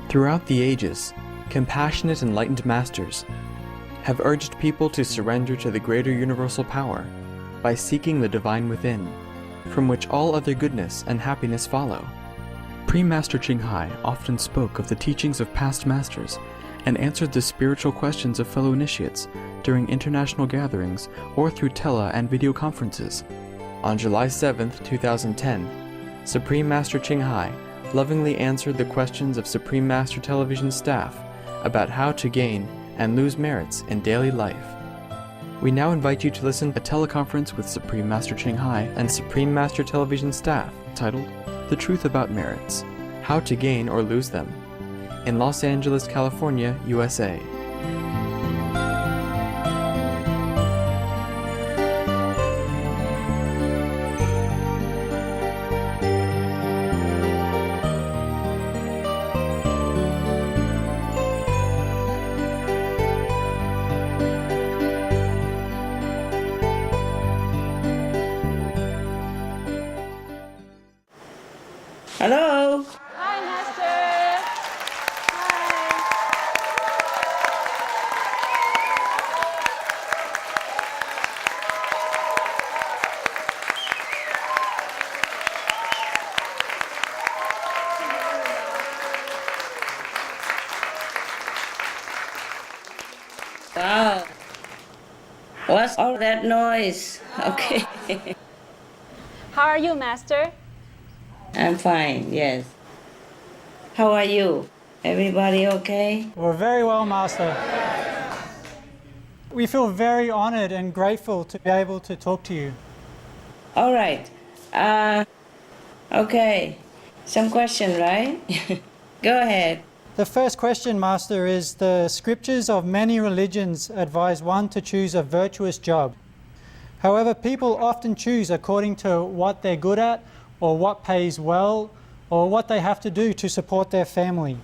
Throughout the ages, compassionate enlightened masters have urged people to surrender to the greater universal power by seeking the divine within, from which all other goodness and happiness follow. Pre-Master Ching Hai often spoke of the teachings of past masters and answered the spiritual questions of fellow initiates during international gatherings or through tele and video conferences. On July 7, 2010, Supreme Master Ching Hai lovingly answered the questions of Supreme Master Television staff about how to gain and lose merits in daily life. We now invite you to listen to a teleconference with Supreme Master Ching Hai and Supreme Master Television staff titled The Truth About Merits, How to Gain or Lose Them, in Los Angeles, California, USA. Hello. Hi, Master. Wow. What's all that noise? Okay. How are you, Master? I'm fine, yes. How are you? Everybody okay? We're very well, Master. We feel very honored and grateful to be able to talk to you. All right. Okay. Some question, right? Go ahead. The first question, Master, is the scriptures of many religions advise one to choose a virtuous job. However, people often choose according to what they're good at, or what pays well, or what they have to do to support their family.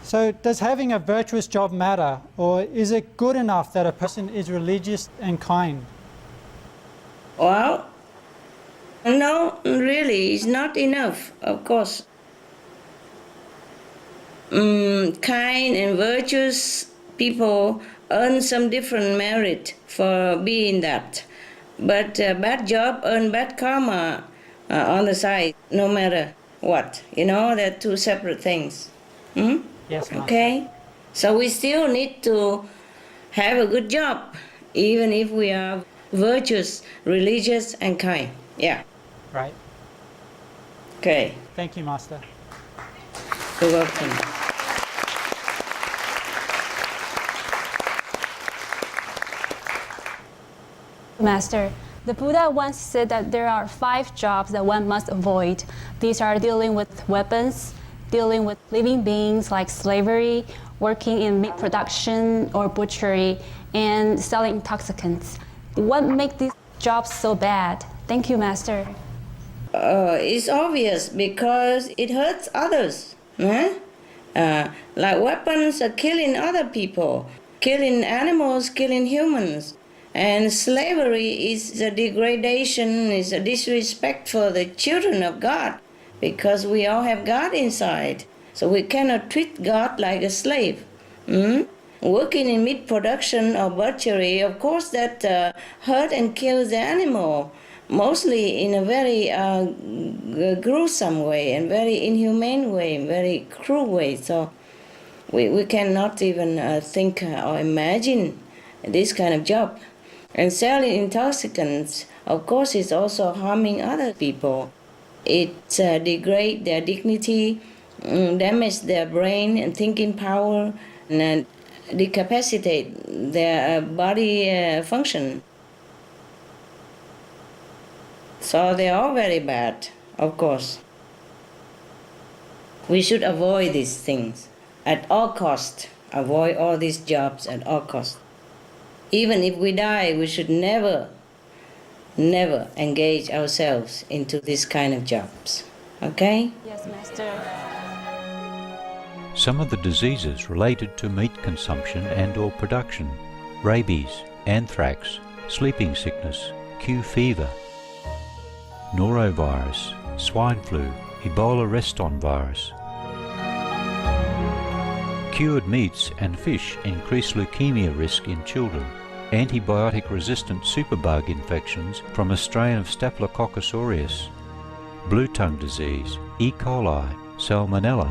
So does having a virtuous job matter, or is it good enough that a person is religious and kind? Well, no, really, it's not enough, of course. Kind and virtuous people earn some different merit for being that. But bad job earn bad karma on the side, no matter what. You know, they're two separate things. Yes, Master. Okay? So we still need to have a good job, even if we are virtuous, religious, and kind. Yeah. Right. Okay. Thank you, Master. You're welcome. Master, the Buddha once said that there are 5 jobs that one must avoid. These are dealing with weapons, dealing with living beings like slavery, working in meat production or butchery, and selling intoxicants. What makes these jobs so bad? Thank you, Master. It's obvious because it hurts others. Like weapons are killing other people, killing animals, killing humans. And slavery is a degradation, is a disrespect for the children of God, because we all have God inside. So we cannot treat God like a slave. Working in meat production or butchery, of course that hurt and kills the animal, mostly in a very gruesome way and very inhumane way, very cruel way. So we cannot even think or imagine this kind of job. And selling intoxicants, of course, is also harming other people. It degrades their dignity, damages their brain and thinking power, and decapacitate their body function. So they are very bad, of course. We should avoid these things at all costs. Avoid all these jobs at all costs. Even if we die, we should never engage ourselves into this kind of jobs. Okay? Yes, Master. Some of the diseases related to meat consumption and/or production: rabies, anthrax, sleeping sickness, Q fever, norovirus, swine flu, Ebola reston virus. Cured meats and fish increase leukemia risk in children. Antibiotic-resistant superbug infections from a strain of Staphylococcus aureus. Blue tongue disease, E. coli, salmonella.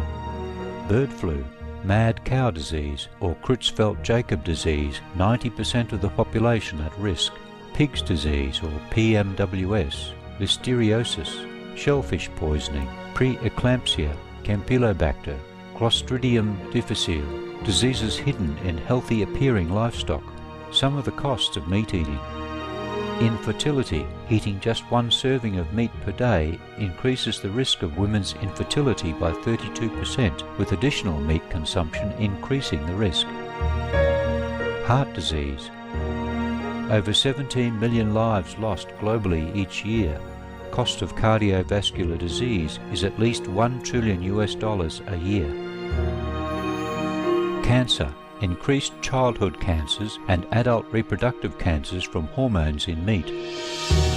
Bird flu, mad cow disease or Creutzfeldt-Jakob disease, 90% of the population at risk. Pig's disease or PMWS, listeriosis, shellfish poisoning, pre-eclampsia, Campylobacter, Clostridium difficile, diseases hidden in healthy appearing livestock. Some of the costs of meat eating. Infertility. Eating just one serving of meat per day increases the risk of women's infertility by 32%, with additional meat consumption increasing the risk. Heart disease. Over 17 million lives lost globally each year. Cost of cardiovascular disease is at least $1 trillion a year. Cancer. Increased childhood cancers and adult reproductive cancers from hormones in meat.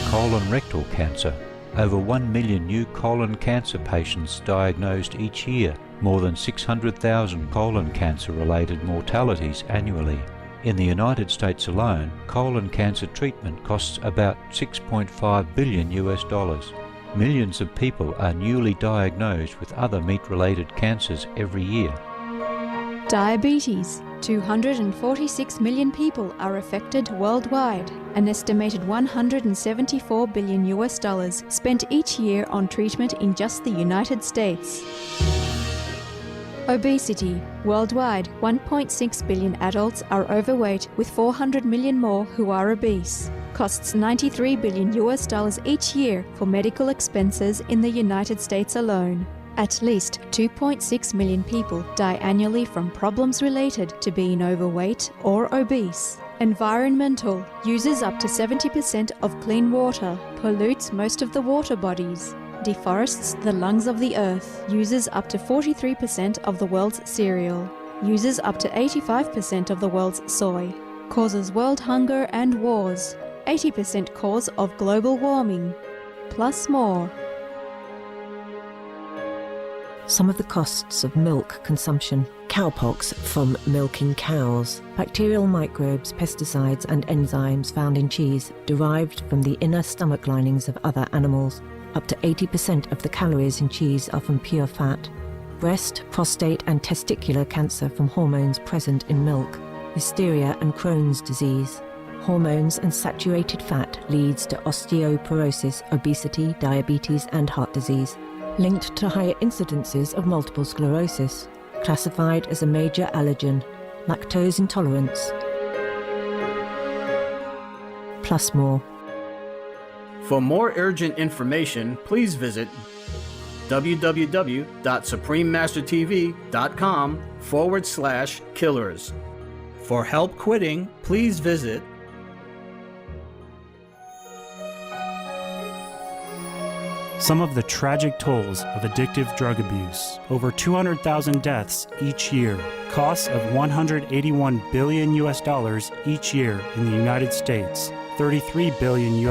Colon rectal cancer. Over 1 million new colon cancer patients diagnosed each year, more than 600,000 colon cancer-related mortalities annually. In the United States alone, colon cancer treatment costs about $6.5 billion. Millions of people are newly diagnosed with other meat-related cancers every year. Diabetes. 246 million people are affected worldwide. An estimated $174 billion spent each year on treatment in just the United States. Obesity. Worldwide, 1.6 billion adults are overweight, with 400 million more who are obese. Costs $93 billion each year for medical expenses in the United States alone. At least 2.6 million people die annually from problems related to being overweight or obese. Environmental. Uses up to 70% of clean water, pollutes most of the water bodies, deforests the lungs of the earth, uses up to 43% of the world's cereal, uses up to 85% of the world's soy, causes world hunger and wars, 80% cause of global warming, plus more. Some of the costs of milk consumption. Cowpox from milking cows. Bacterial microbes, pesticides and enzymes found in cheese derived from the inner stomach linings of other animals. Up to 80% of the calories in cheese are from pure fat. Breast, prostate and testicular cancer from hormones present in milk. Hysteria and Crohn's disease. Hormones and saturated fat leads to osteoporosis, obesity, diabetes and heart disease. Linked to higher incidences of multiple sclerosis, classified as a major allergen, lactose intolerance, plus more. For more urgent information, please visit www.suprememastertv.com/killers. For help quitting, please visit Some of the tragic tolls of addictive drug abuse. Over 200,000 deaths each year. Costs of $181 billion each year in the United States. $33 billion in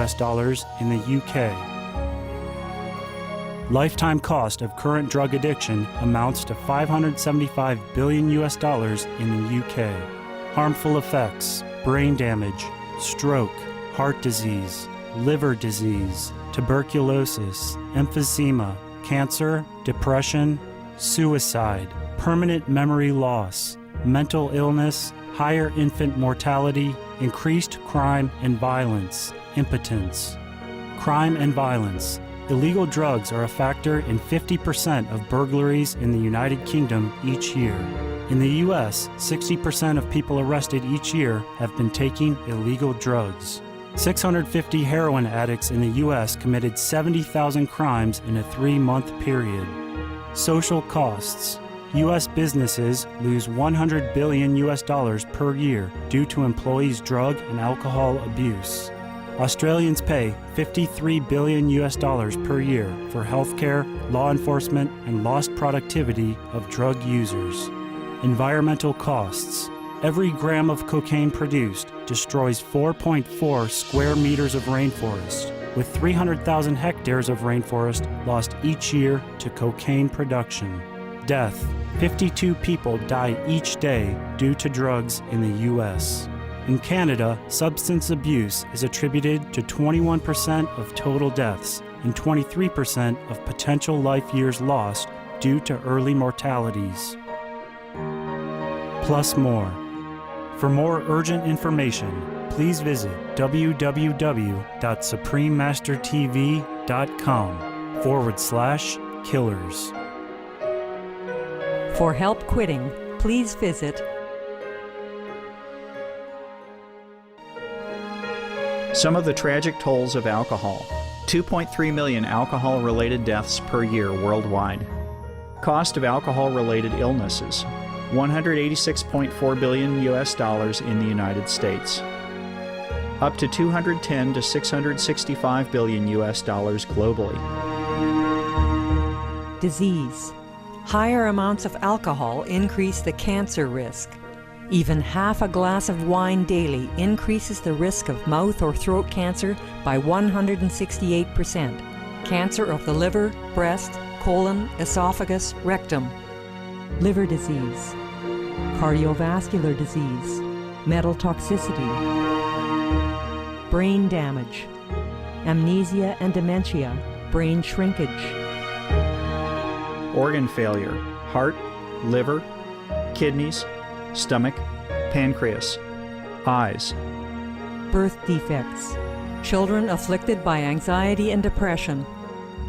the UK. Lifetime cost of current drug addiction amounts to $575 billion in the UK. Harmful effects: brain damage, stroke, heart disease, liver disease, tuberculosis, emphysema, cancer, depression, suicide, permanent memory loss, mental illness, higher infant mortality, increased crime and violence, impotence. Crime and violence. Illegal drugs are a factor in 50% of burglaries in the United Kingdom each year. In the U.S., 60% of people arrested each year have been taking illegal drugs. 650 heroin addicts in the U.S. committed 70,000 crimes in a 3-month period. Social costs. U.S. businesses lose $100 billion per year due to employees' drug and alcohol abuse. Australians pay $53 billion per year for healthcare, law enforcement, and lost productivity of drug users. Environmental costs. Every gram of cocaine produced destroys 4.4 square meters of rainforest, with 300,000 hectares of rainforest lost each year to cocaine production. Death. 52 people die each day due to drugs in the U.S. In Canada, substance abuse is attributed to 21% of total deaths and 23% of potential life years lost due to early mortalities. Plus more. For more urgent information, please visit www.suprememastertv.com/killers. For help quitting, please visit Some of the tragic tolls of alcohol. 2.3 million alcohol-related deaths per year worldwide. Cost of alcohol-related illnesses. $186.4 billion in the United States. Up to $210 to $665 billion globally. disease. Higher amounts of alcohol increase the cancer risk. Even half a glass of wine daily increases the risk of mouth or throat cancer by 168%. Cancer of the liver, breast, colon, esophagus, rectum. Liver disease. Cardiovascular disease. Metal toxicity. Brain damage. Amnesia and dementia. Brain shrinkage. Organ failure. Heart, liver, kidneys, stomach, pancreas, eyes. Birth defects. Children afflicted by anxiety and depression.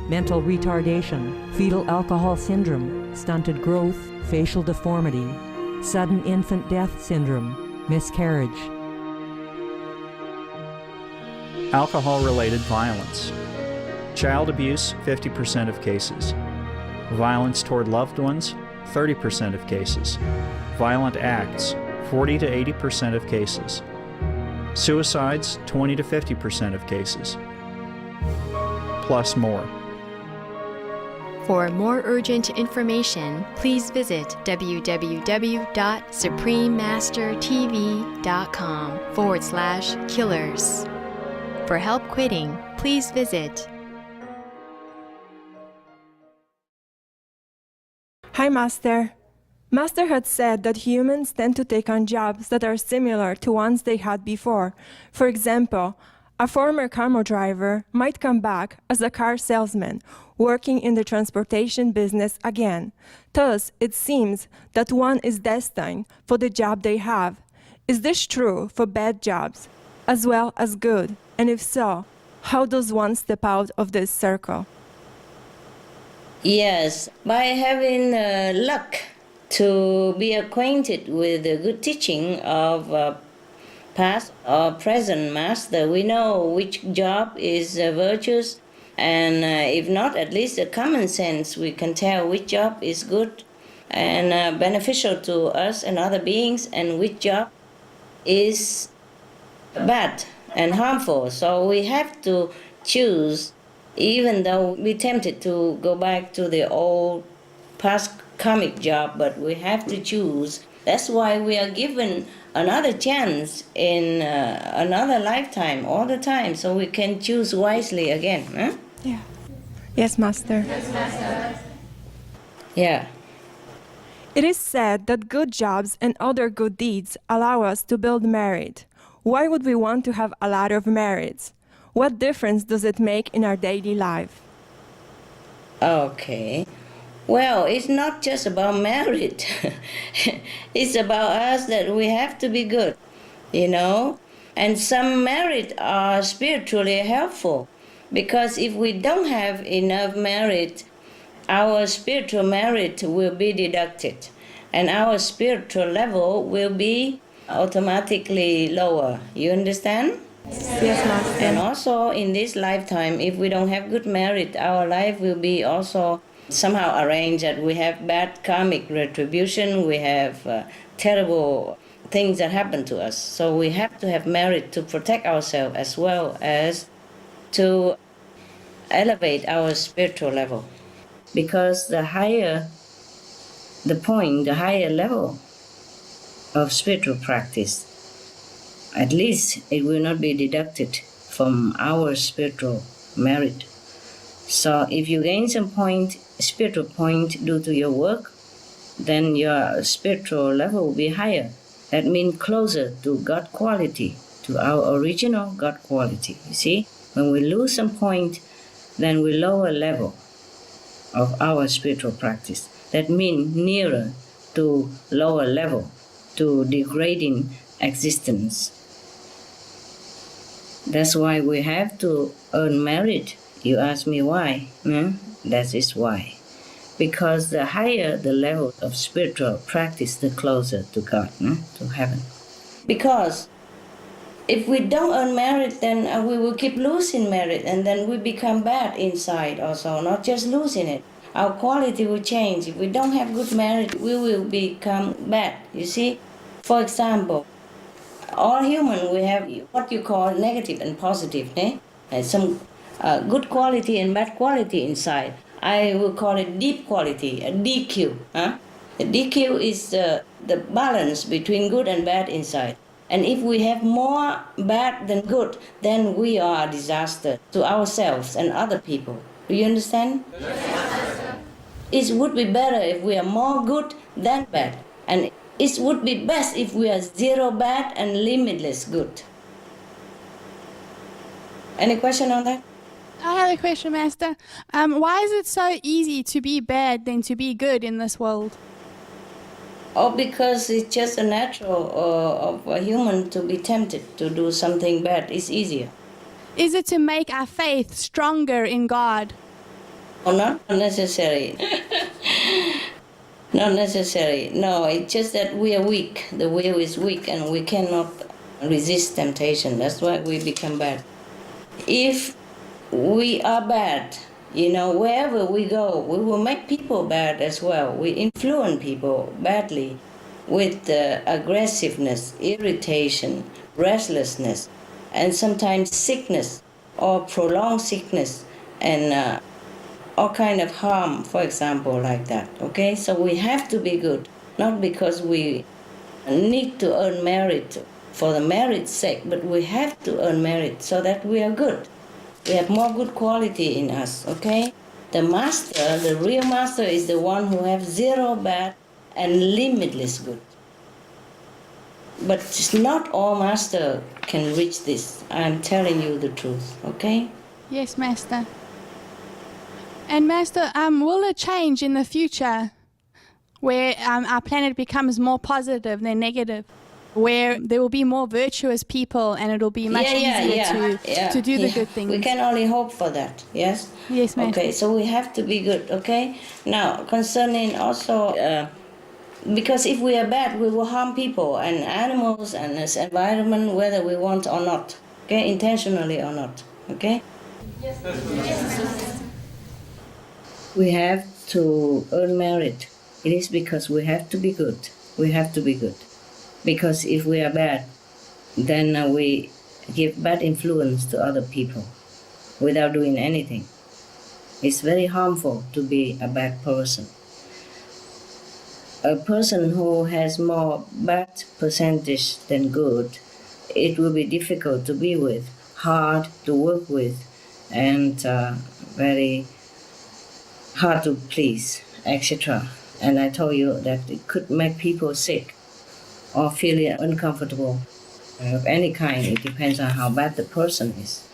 Mental retardation. Fetal alcohol syndrome. Stunted growth. Facial deformity. Sudden infant death syndrome. Miscarriage. Alcohol-related violence. Child abuse, 50% of cases. Violence toward loved ones, 30% of cases. Violent acts, 40 to 80% of cases. Suicides, 20 to 50% of cases. Plus more. For more urgent information, please visit www.suprememastertv.com/killers. For help quitting, please visit. Hi, Master. Master had said that humans tend to take on jobs that are similar to ones they had before. For example, a former camo driver might come back as a car salesman, working in the transportation business again. Thus, it seems that one is destined for the job they have. Is this true for bad jobs as well as good? And if so, how does one step out of this circle? Yes, by having luck to be acquainted with the good teaching of past or present master, we know which job is virtuous, and if not, at least a common sense, we can tell which job is good and beneficial to us and other beings, and which job is bad and harmful. So we have to choose, even though we're tempted to go back to the old past karmic job, but we have to choose. That's why we are given another chance in another lifetime all the time, so we can choose wisely again. Huh? Yeah. Yes, Master. Yes, Master. Yeah. It is said that good jobs and other good deeds allow us to build merit. Why would we want to have a lot of merits? What difference does it make in our daily life? Okay. Well, it's not just about merit. It's about us that we have to be good, you know? And some merit are spiritually helpful, because if we don't have enough merit, our spiritual merit will be deducted, and our spiritual level will be automatically lower. You understand? Yes, Master. And also in this lifetime, if we don't have good merit, our life will be also somehow arranged that we have bad karmic retribution, we have terrible things that happen to us. So we have to have merit to protect ourselves as well as to elevate our spiritual level. Because the higher the point, the higher level of spiritual practice, at least it will not be deducted from our spiritual merit. So if you gain some point, spiritual point due to your work, then your spiritual level will be higher. That means closer to God quality, to our original God quality. You see, when we lose some point, then we lower level of our spiritual practice. That means nearer to lower level, to degrading existence. That's why we have to earn merit. You ask me why? That is why. Because the higher the level of spiritual practice, the closer to God, to heaven. Because if we don't earn merit, then we will keep losing merit, and then we become bad inside also, not just losing it. Our quality will change. If we don't have good merit, we will become bad, you see? For example, all human, we have what you call negative and positive, and some good quality and bad quality inside. I will call it deep quality, a DQ. The DQ is the balance between good and bad inside. And if we have more bad than good, then we are a disaster to ourselves and other people. Do you understand? It would be better if we are more good than bad. And it would be best if we are zero bad and limitless good. Any question on that? I have a question, Master. Why is it so easy to be bad than to be good in this world? Oh, because it's just a natural of a human to be tempted to do something bad. It's easier. Is it to make our faith stronger in God? Oh, not necessary. Not necessary. No, it's just that we are weak. The will is weak and we cannot resist temptation. That's why we become bad. If we are bad, wherever we go, we will make people bad as well. We influence people badly with aggressiveness, irritation, restlessness, and sometimes sickness or prolonged sickness and all kind of harm, for example, like that. Okay, so we have to be good, not because we need to earn merit for the merit's sake, but we have to earn merit so that we are good. We have more good quality in us, okay? The master, the real master, is the one who has zero bad and limitless good. But not all master can reach this. I'm telling you the truth, okay? Yes, Master. And Master, will it change in the future where our planet becomes more positive than negative? Where there will be more virtuous people and it will be much easier to do the good things. We can only hope for that, yes? Yes, ma'am. Okay, so we have to be good, okay? Now, concerning also, because if we are bad, we will harm people and animals and this environment, whether we want or not, okay? Intentionally or not, okay? Yes. We have to earn merit. It is because we have to be good. We have to be good. Because if we are bad, then we give bad influence to other people without doing anything. It's very harmful to be a bad person. A person who has more bad percentage than good, it will be difficult to be with, hard to work with, and very hard to please, etc. And I told you that it could make people sick or feeling uncomfortable of any kind. It depends on how bad the person is.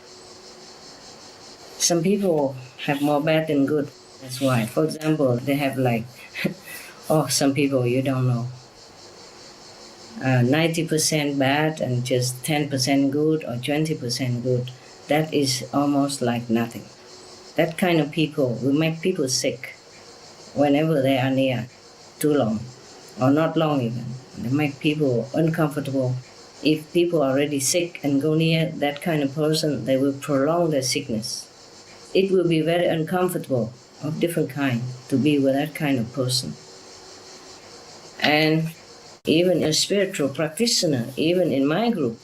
Some people have more bad than good. That's why. For example, they have some people you don't know. 90% bad and just 10% good or 20% good. That is almost like nothing. That kind of people will make people sick whenever they are near too long, or not long even. They make people uncomfortable. If people are already sick and go near that kind of person, they will prolong their sickness. It will be very uncomfortable of different kind to be with that kind of person. And even a spiritual practitioner, even in my group,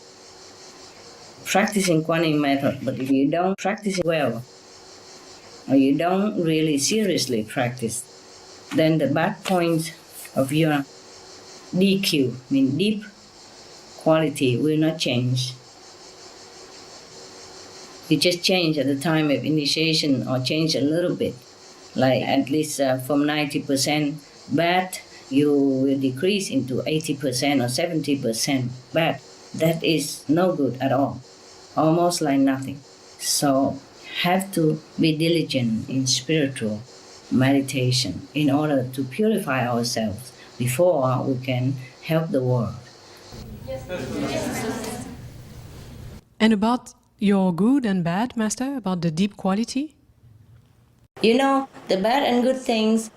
practicing Kuan method, but if you don't practice it well, or you don't really seriously practice, then the bad point of your DQ, deep quality, will not change. You just change at the time of initiation or change a little bit, like at least from 90% bad, you will decrease into 80% or 70% bad. That is no good at all, almost like nothing. So have to be diligent in spiritual meditation in order to purify ourselves before we can help the world. And about your good and bad, Master, about the deep quality? You know, the bad and good things,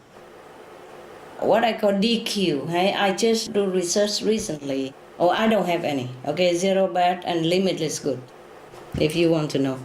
what I call DQ. I just do research recently. Oh, I don't have any. Okay, zero bad and limitless good, if you want to know.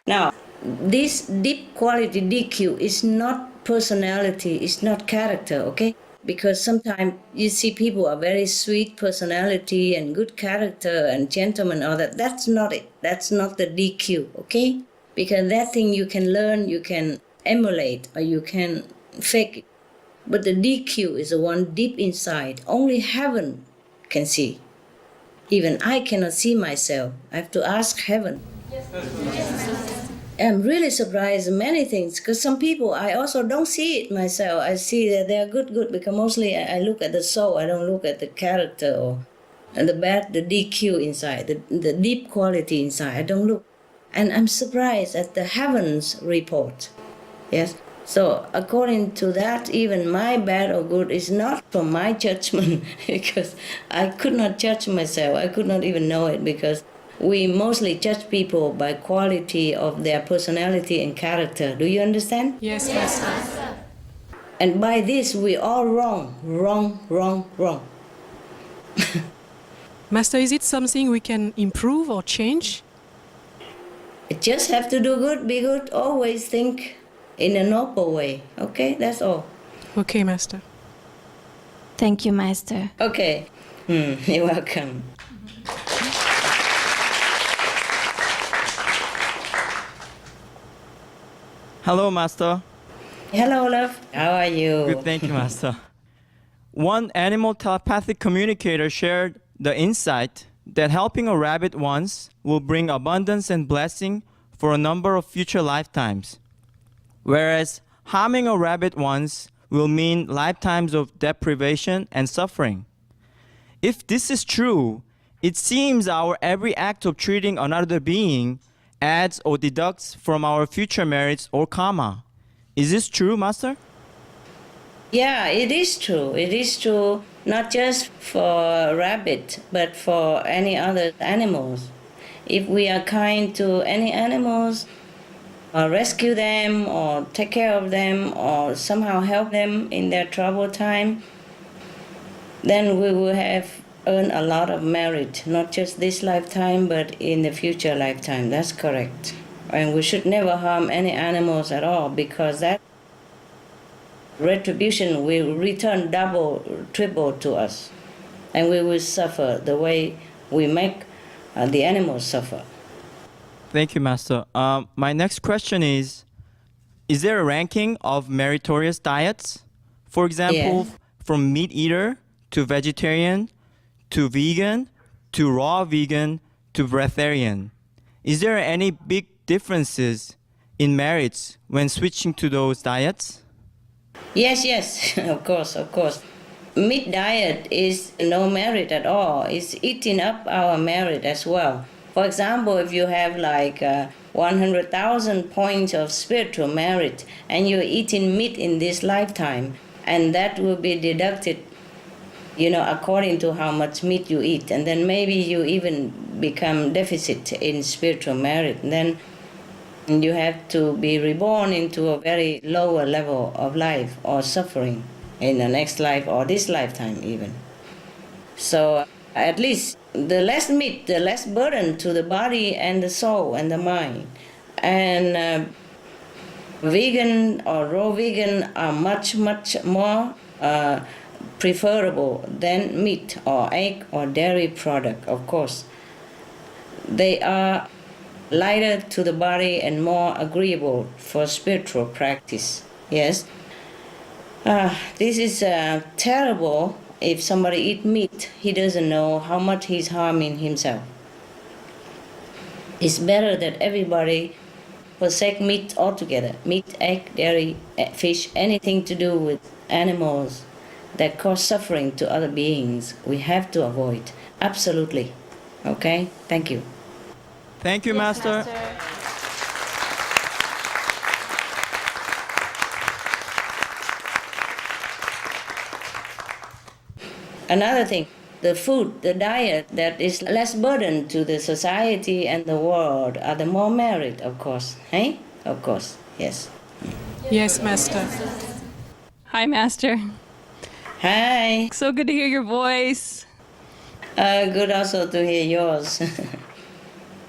Now, this deep quality DQ is not personality, it's not character, okay? Because sometimes you see people are very sweet personality and good character and gentleman, all that. That's not it. That's not the DQ, okay? Because that thing you can learn, you can emulate, or you can fake it. But the DQ is the one deep inside. Only heaven can see. Even I cannot see myself. I have to ask heaven. I'm really surprised in many things, because some people, I also don't see it myself. I see that they are good, because mostly I look at the soul. I don't look at the character or the bad, the DQ inside, the deep quality inside. I don't look. And I'm surprised at the heavens report. Yes. So according to that, even my bad or good is not from my judgment, because I could not judge myself. I could not even know it, because we mostly judge people by quality of their personality and character. Do you understand? Yes, Master. And by this, we all wrong. Master, is it something we can improve or change? Just have to do good, be good, always think in a noble way. Okay, that's all. Okay, Master. Thank you, Master. Okay, you're welcome. Hello, Master. Hello, love. How are you? Good, thank you, Master. One animal telepathic communicator shared the insight that helping a rabbit once will bring abundance and blessing for a number of future lifetimes, whereas harming a rabbit once will mean lifetimes of deprivation and suffering. If this is true, it seems our every act of treating another being adds or deducts from our future merits or karma. Is this true, Master? Yeah, it is true. It is true, not just for rabbit, but for any other animals. If we are kind to any animals, or rescue them, or take care of them, or somehow help them in their trouble time, then we will have earned a lot of merit, not just this lifetime, but in the future lifetime. That's correct. And we should never harm any animals at all, because that retribution will return double, triple to us. And we will suffer the way we make the animals suffer. Thank you, Master. My next question is there a ranking of meritorious diets? For example, from meat eater to vegetarian to vegan to raw vegan to breatharian. Is there any big differences in merits when switching to those diets? Yes, of course. Meat diet is no merit at all. It's eating up our merit as well. For example, if you have like 100,000 points of spiritual merit and you're eating meat in this lifetime, and that will be deducted, according to how much meat you eat. And then maybe you even become deficit in spiritual merit. And then you have to be reborn into a very lower level of life or suffering in the next life or this lifetime even. So at least the less meat, the less burden to the body and the soul and the mind. And vegan or raw vegan are much more preferable than meat or egg or dairy product, of course. They are lighter to the body and more agreeable for spiritual practice. Yes. This is terrible. If somebody eats meat, he doesn't know how much he's harming himself. It's better that everybody forsake meat altogether. Meat, egg, dairy, fish, anything to do with animals that cause suffering to other beings, we have to avoid. Absolutely. Okay? Thank you. Thank you, Master. Another thing, the food, the diet that is less burden to the society and the world are the more merit, of course. Hey? Of course, yes. Yes, Master. Hi, Master. Hi. So good to hear your voice. Good also to hear yours.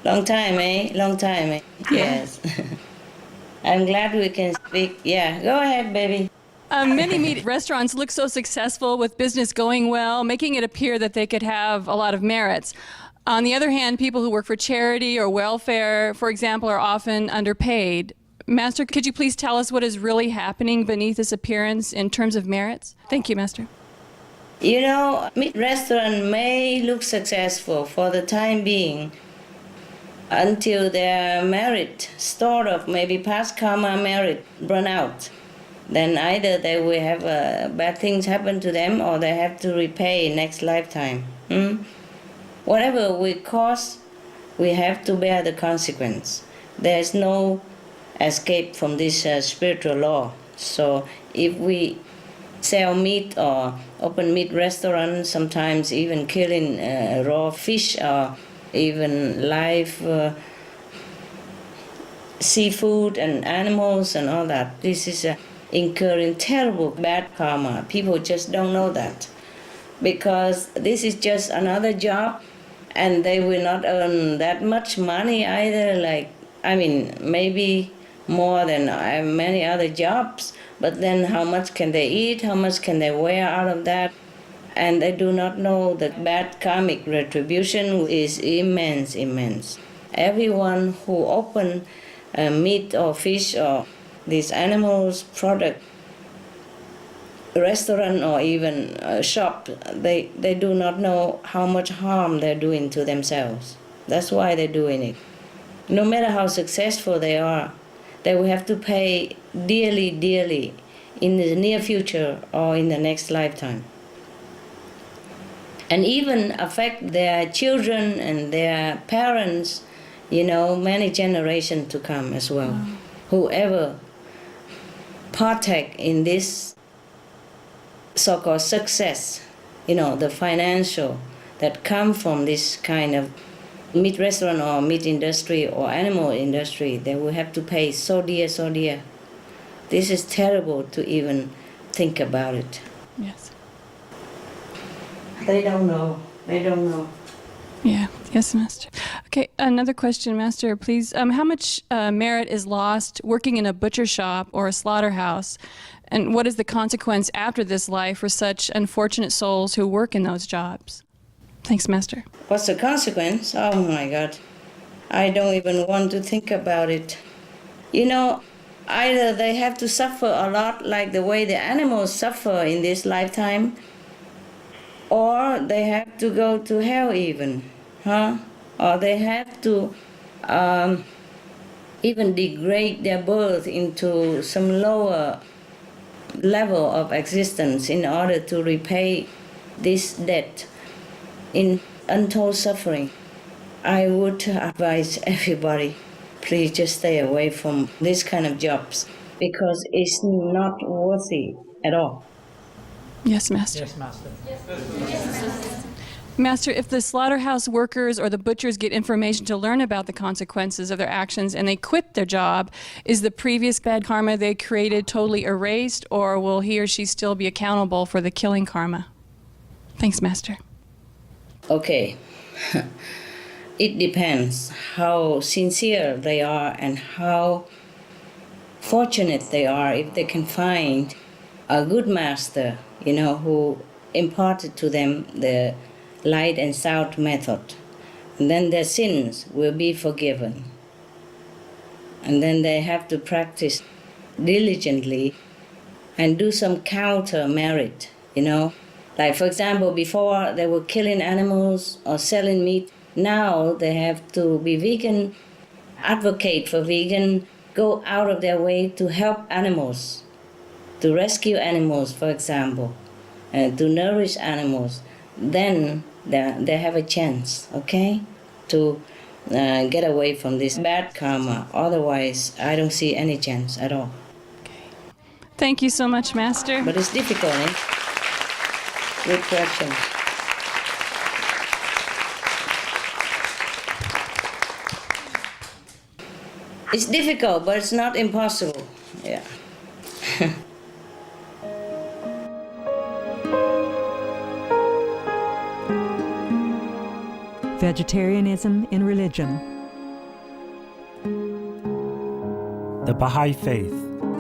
Long time, eh? Long time, eh? Yes. I'm glad we can speak. Yeah, go ahead, baby. Many meat restaurants look so successful with business going well, making it appear that they could have a lot of merits. On the other hand, people who work for charity or welfare, for example, are often underpaid. Master, could you please tell us what is really happening beneath this appearance in terms of merits? Thank you, Master. You know, meat restaurant may look successful for the time being until their merit, stored of maybe past karma merit, run out. Then either they will have bad things happen to them or they have to repay next lifetime. Whatever we cause, we have to bear the consequence. There is no escape from this spiritual law. So if we sell meat or open meat restaurants, sometimes even killing raw fish or even live seafood and animals and all that, this is incurring terrible bad karma. People just don't know that because this is just another job and they will not earn that much money either, maybe more than many other jobs, but then how much can they eat, how much can they wear out of that? And they do not know that bad karmic retribution is immense, immense. Everyone who open meat or fish or these animals product restaurant or even a shop, they do not know how much harm they're doing to themselves. That's why they're doing it. No matter how successful they are, they will have to pay dearly, dearly in the near future or in the next lifetime. And even affect their children and their parents, many generations to come as well. Wow. Whoever partake in this so-called success, the financial that come from this kind of meat restaurant or meat industry or animal industry, they will have to pay so dear, so dear. This is terrible to even think about it. Yes. They don't know. They don't know. Yeah. Yes, Master. Okay, another question, Master, please. How much merit is lost working in a butcher shop or a slaughterhouse? And what is the consequence after this life for such unfortunate souls who work in those jobs? Thanks, Master. What's the consequence? Oh, my God. I don't even want to think about it. Either they have to suffer a lot like the way the animals suffer in this lifetime, or they have to go to hell even, or they have to even degrade their birth into some lower level of existence in order to repay this debt in untold suffering. I would advise everybody, please just stay away from this kind of jobs because it's not worthy at all. Yes, Master. Yes, Master. Master, if the slaughterhouse workers or the butchers get information to learn about the consequences of their actions and they quit their job, is the previous bad karma they created totally erased, or will he or she still be accountable for the killing karma? Thanks, Master. Okay. It depends how sincere they are and how fortunate they are if they can find a good master, who imparted to them the light and sound method. And then their sins will be forgiven. And then they have to practice diligently and do some counter merit, Like, for example, before they were killing animals or selling meat, Now they have to be vegan, advocate for vegan, go out of their way to help animals, to rescue animals, for example, to nourish animals. Then they have a chance, okay, to get away from this bad karma. Otherwise, I don't see any chance at all. Thank you so much, Master. But it's difficult, eh? Good question. It's difficult, but it's not impossible. Yeah. Vegetarianism in religion. The Baha'i Faith.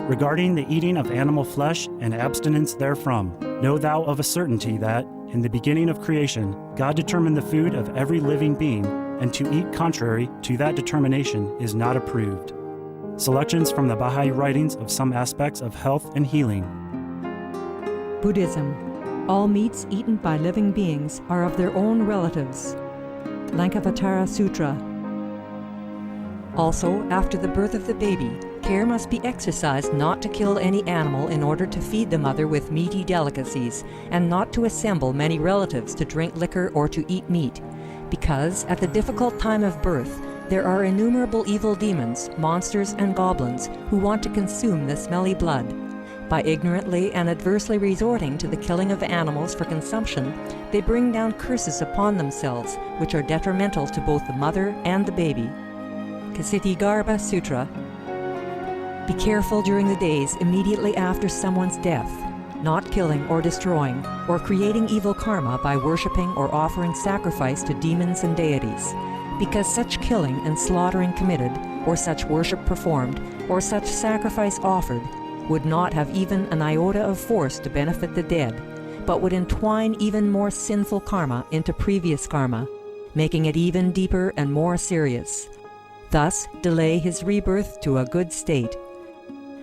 Regarding the eating of animal flesh and abstinence therefrom, know thou of a certainty that, in the beginning of creation, God determined the food of every living being, and to eat contrary to that determination is not approved. Selections from the Baha'i writings of some aspects of health and healing. Buddhism. All meats eaten by living beings are of their own relatives. Lankavatara Sutra. Also, after the birth of the baby, care must be exercised not to kill any animal in order to feed the mother with meaty delicacies, and not to assemble many relatives to drink liquor or to eat meat, because at the difficult time of birth, there are innumerable evil demons, monsters, and goblins who want to consume the smelly blood. By ignorantly and adversely resorting to the killing of animals for consumption, they bring down curses upon themselves, which are detrimental to both the mother and the baby. Ksitigarbha Sutra. Be careful during the days immediately after someone's death, not killing or destroying, or creating evil karma by worshipping or offering sacrifice to demons and deities, because such killing and slaughtering committed, or such worship performed, or such sacrifice offered, would not have even an iota of force to benefit the dead, but would entwine even more sinful karma into previous karma, making it even deeper and more serious. Thus, delay his rebirth to a good state.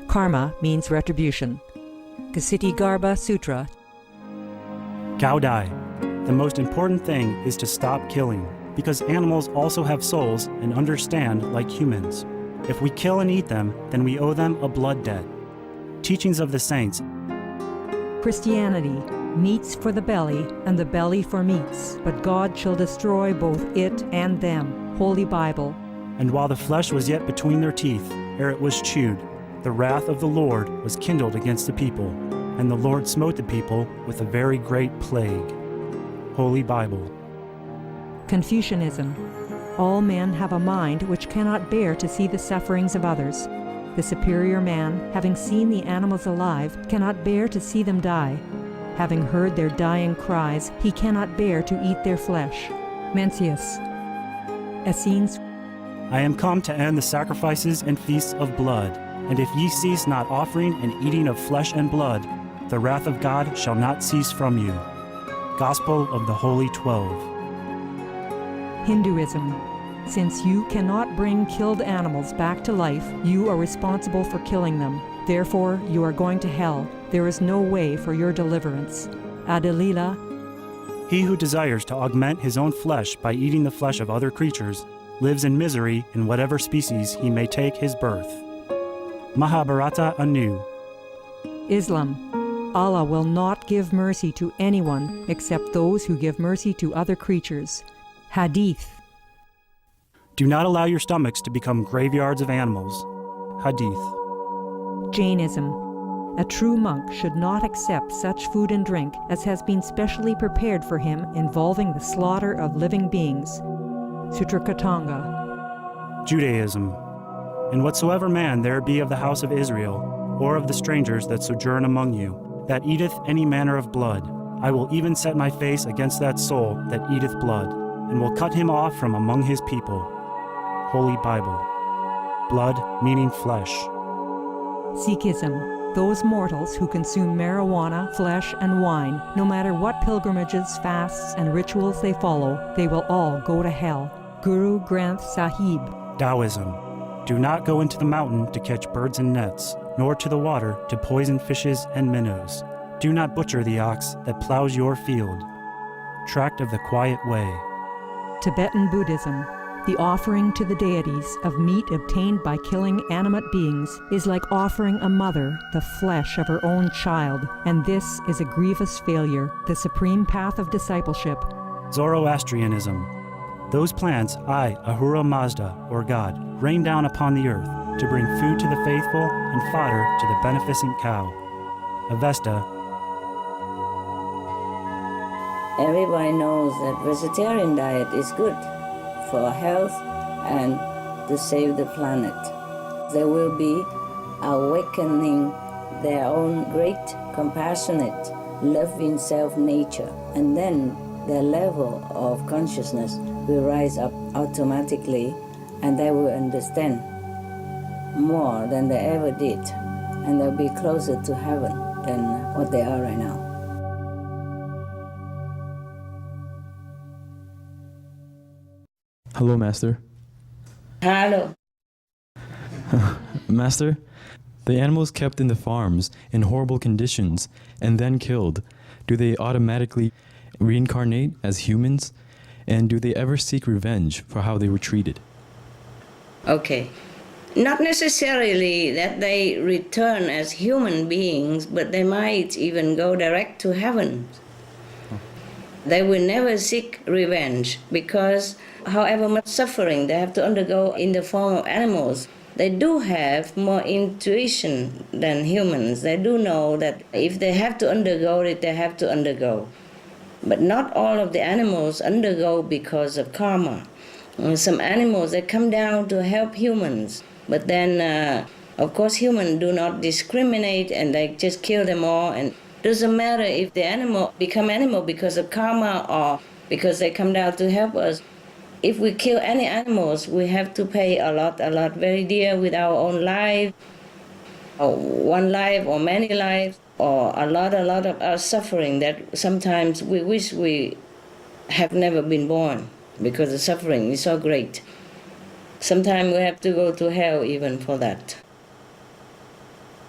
Karma means retribution. Ksitigarbha Sutra. Gaudai. The most important thing is to stop killing, because animals also have souls and understand like humans. If we kill and eat them, then we owe them a blood debt. Teachings of the Saints. Christianity. Meats for the belly, and the belly for meats, but God shall destroy both it and them. Holy Bible. And while the flesh was yet between their teeth, ere it was chewed, the wrath of the Lord was kindled against the people, and the Lord smote the people with a very great plague. Holy Bible. Confucianism. All men have a mind which cannot bear to see the sufferings of others. The superior man, having seen the animals alive, cannot bear to see them die. Having heard their dying cries, he cannot bear to eat their flesh. Mencius. Essenes. I am come to end the sacrifices and feasts of blood, and if ye cease not offering and eating of flesh and blood, the wrath of God shall not cease from you. Gospel of the Holy 12. Hinduism. Since you cannot bring killed animals back to life, you are responsible for killing them. Therefore, you are going to hell. There is no way for your deliverance. Adilila. He who desires to augment his own flesh by eating the flesh of other creatures lives in misery in whatever species he may take his birth. Mahabharata anew. Islam. Allah will not give mercy to anyone except those who give mercy to other creatures. Hadith. Do not allow your stomachs to become graveyards of animals. Hadith. Jainism. A true monk should not accept such food and drink as has been specially prepared for him involving the slaughter of living beings. Sutrakatanga. Judaism. And whatsoever man there be of the house of Israel, or of the strangers that sojourn among you, that eateth any manner of blood, I will even set my face against that soul that eateth blood, and will cut him off from among his people. Holy Bible. Blood meaning flesh. Sikhism. Those mortals who consume marijuana, flesh, and wine, no matter what pilgrimages, fasts, and rituals they follow, they will all go to hell. Guru Granth Sahib. Taoism. Do not go into the mountain to catch birds and nets, nor to the water to poison fishes and minnows. Do not butcher the ox that plows your field. Tract of the Quiet Way. Tibetan Buddhism. The offering to the deities of meat obtained by killing animate beings is like offering a mother the flesh of her own child, and this is a grievous failure, the supreme path of discipleship. Zoroastrianism. Those plants I, Ahura Mazda, or God, rain down upon the earth to bring food to the faithful and fodder to the beneficent cow. Avesta. Everybody knows that vegetarian diet is good for health and to save the planet. They will be awakening their own great, compassionate, loving self-nature, and then their level of consciousness will rise up automatically, and they will understand more than they ever did, and they'll be closer to heaven than what they are right now. Hello, Master. Hello. Master, the animals kept in the farms in horrible conditions and then killed, do they automatically reincarnate as humans? And do they ever seek revenge for how they were treated? Okay. Not necessarily that they return as human beings, but they might even go direct to heaven. They will never seek revenge because however much suffering they have to undergo in the form of animals, they do have more intuition than humans. They do know that if they have to undergo it, they have to undergo. But not all of the animals undergo because of karma. Some animals, they come down to help humans. But then, of course, humans do not discriminate and they just kill them all. And it doesn't matter if the animal become animal because of karma or because they come down to help us. If we kill any animals, we have to pay a lot, very dear with our own life, or one life or many lives, or a lot of our suffering that sometimes we wish we have never been born because the suffering is so great. Sometimes we have to go to hell even for that.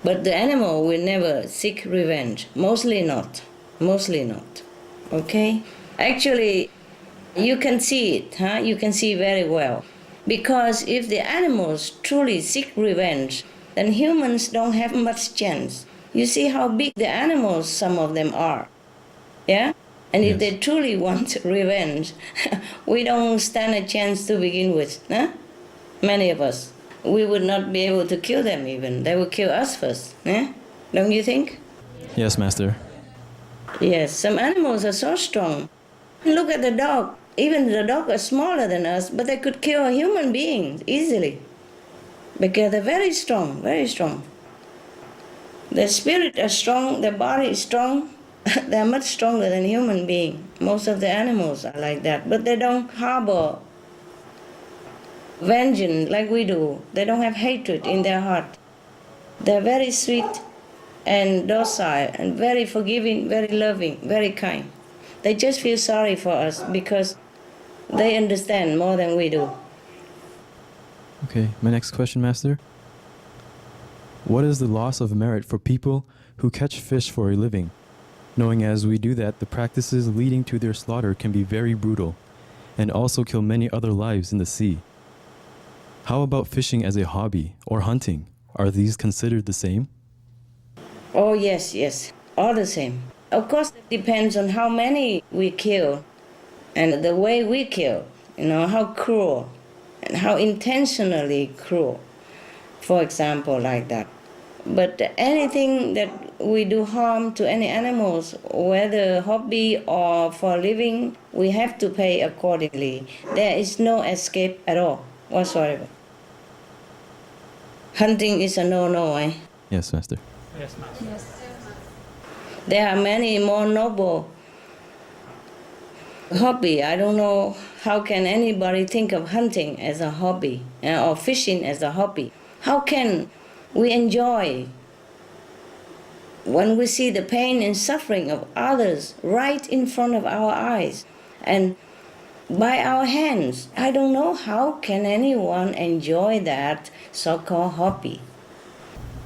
But the animal will never seek revenge. Mostly not. Okay? Actually, you can see it, You can see very well. Because if the animals truly seek revenge, then humans don't have much chance. You see how big the animals, some of them are. Yeah? And if they truly want revenge, we don't stand a chance to begin with. Many of us. We would not be able to kill them even. They would kill us first. Don't you think? Yes, Master. Yes, some animals are so strong. Look at the dog. Even the dog is smaller than us, but they could kill a human being easily. Because they're very strong, very strong. Their spirit is strong, their body is strong. They're much stronger than human beings. Most of the animals are like that, but they don't harbor vengeance like we do. They don't have hatred in their heart. They're very sweet and docile and very forgiving, very loving, very kind. They just feel sorry for us because they understand more than we do. Okay, my next question, Master. What is the loss of merit for people who catch fish for a living, knowing as we do that the practices leading to their slaughter can be very brutal and also kill many other lives in the sea? How about fishing as a hobby or hunting? Are these considered the same? Oh, yes, all the same. Of course, it depends on how many we kill and the way we kill, how cruel and how intentionally cruel, for example, like that. But anything that we do harm to any animals, whether hobby or for a living, we have to pay accordingly. There is no escape at all, whatsoever. Hunting is a no-no, eh? Yes, Master. Yes, Master. Yes. There are many more noble hobby. I don't know how can anybody think of hunting as a hobby or fishing as a hobby. How can we enjoy when we see the pain and suffering of others right in front of our eyes and by our hands? I don't know how can anyone enjoy that so-called hobby.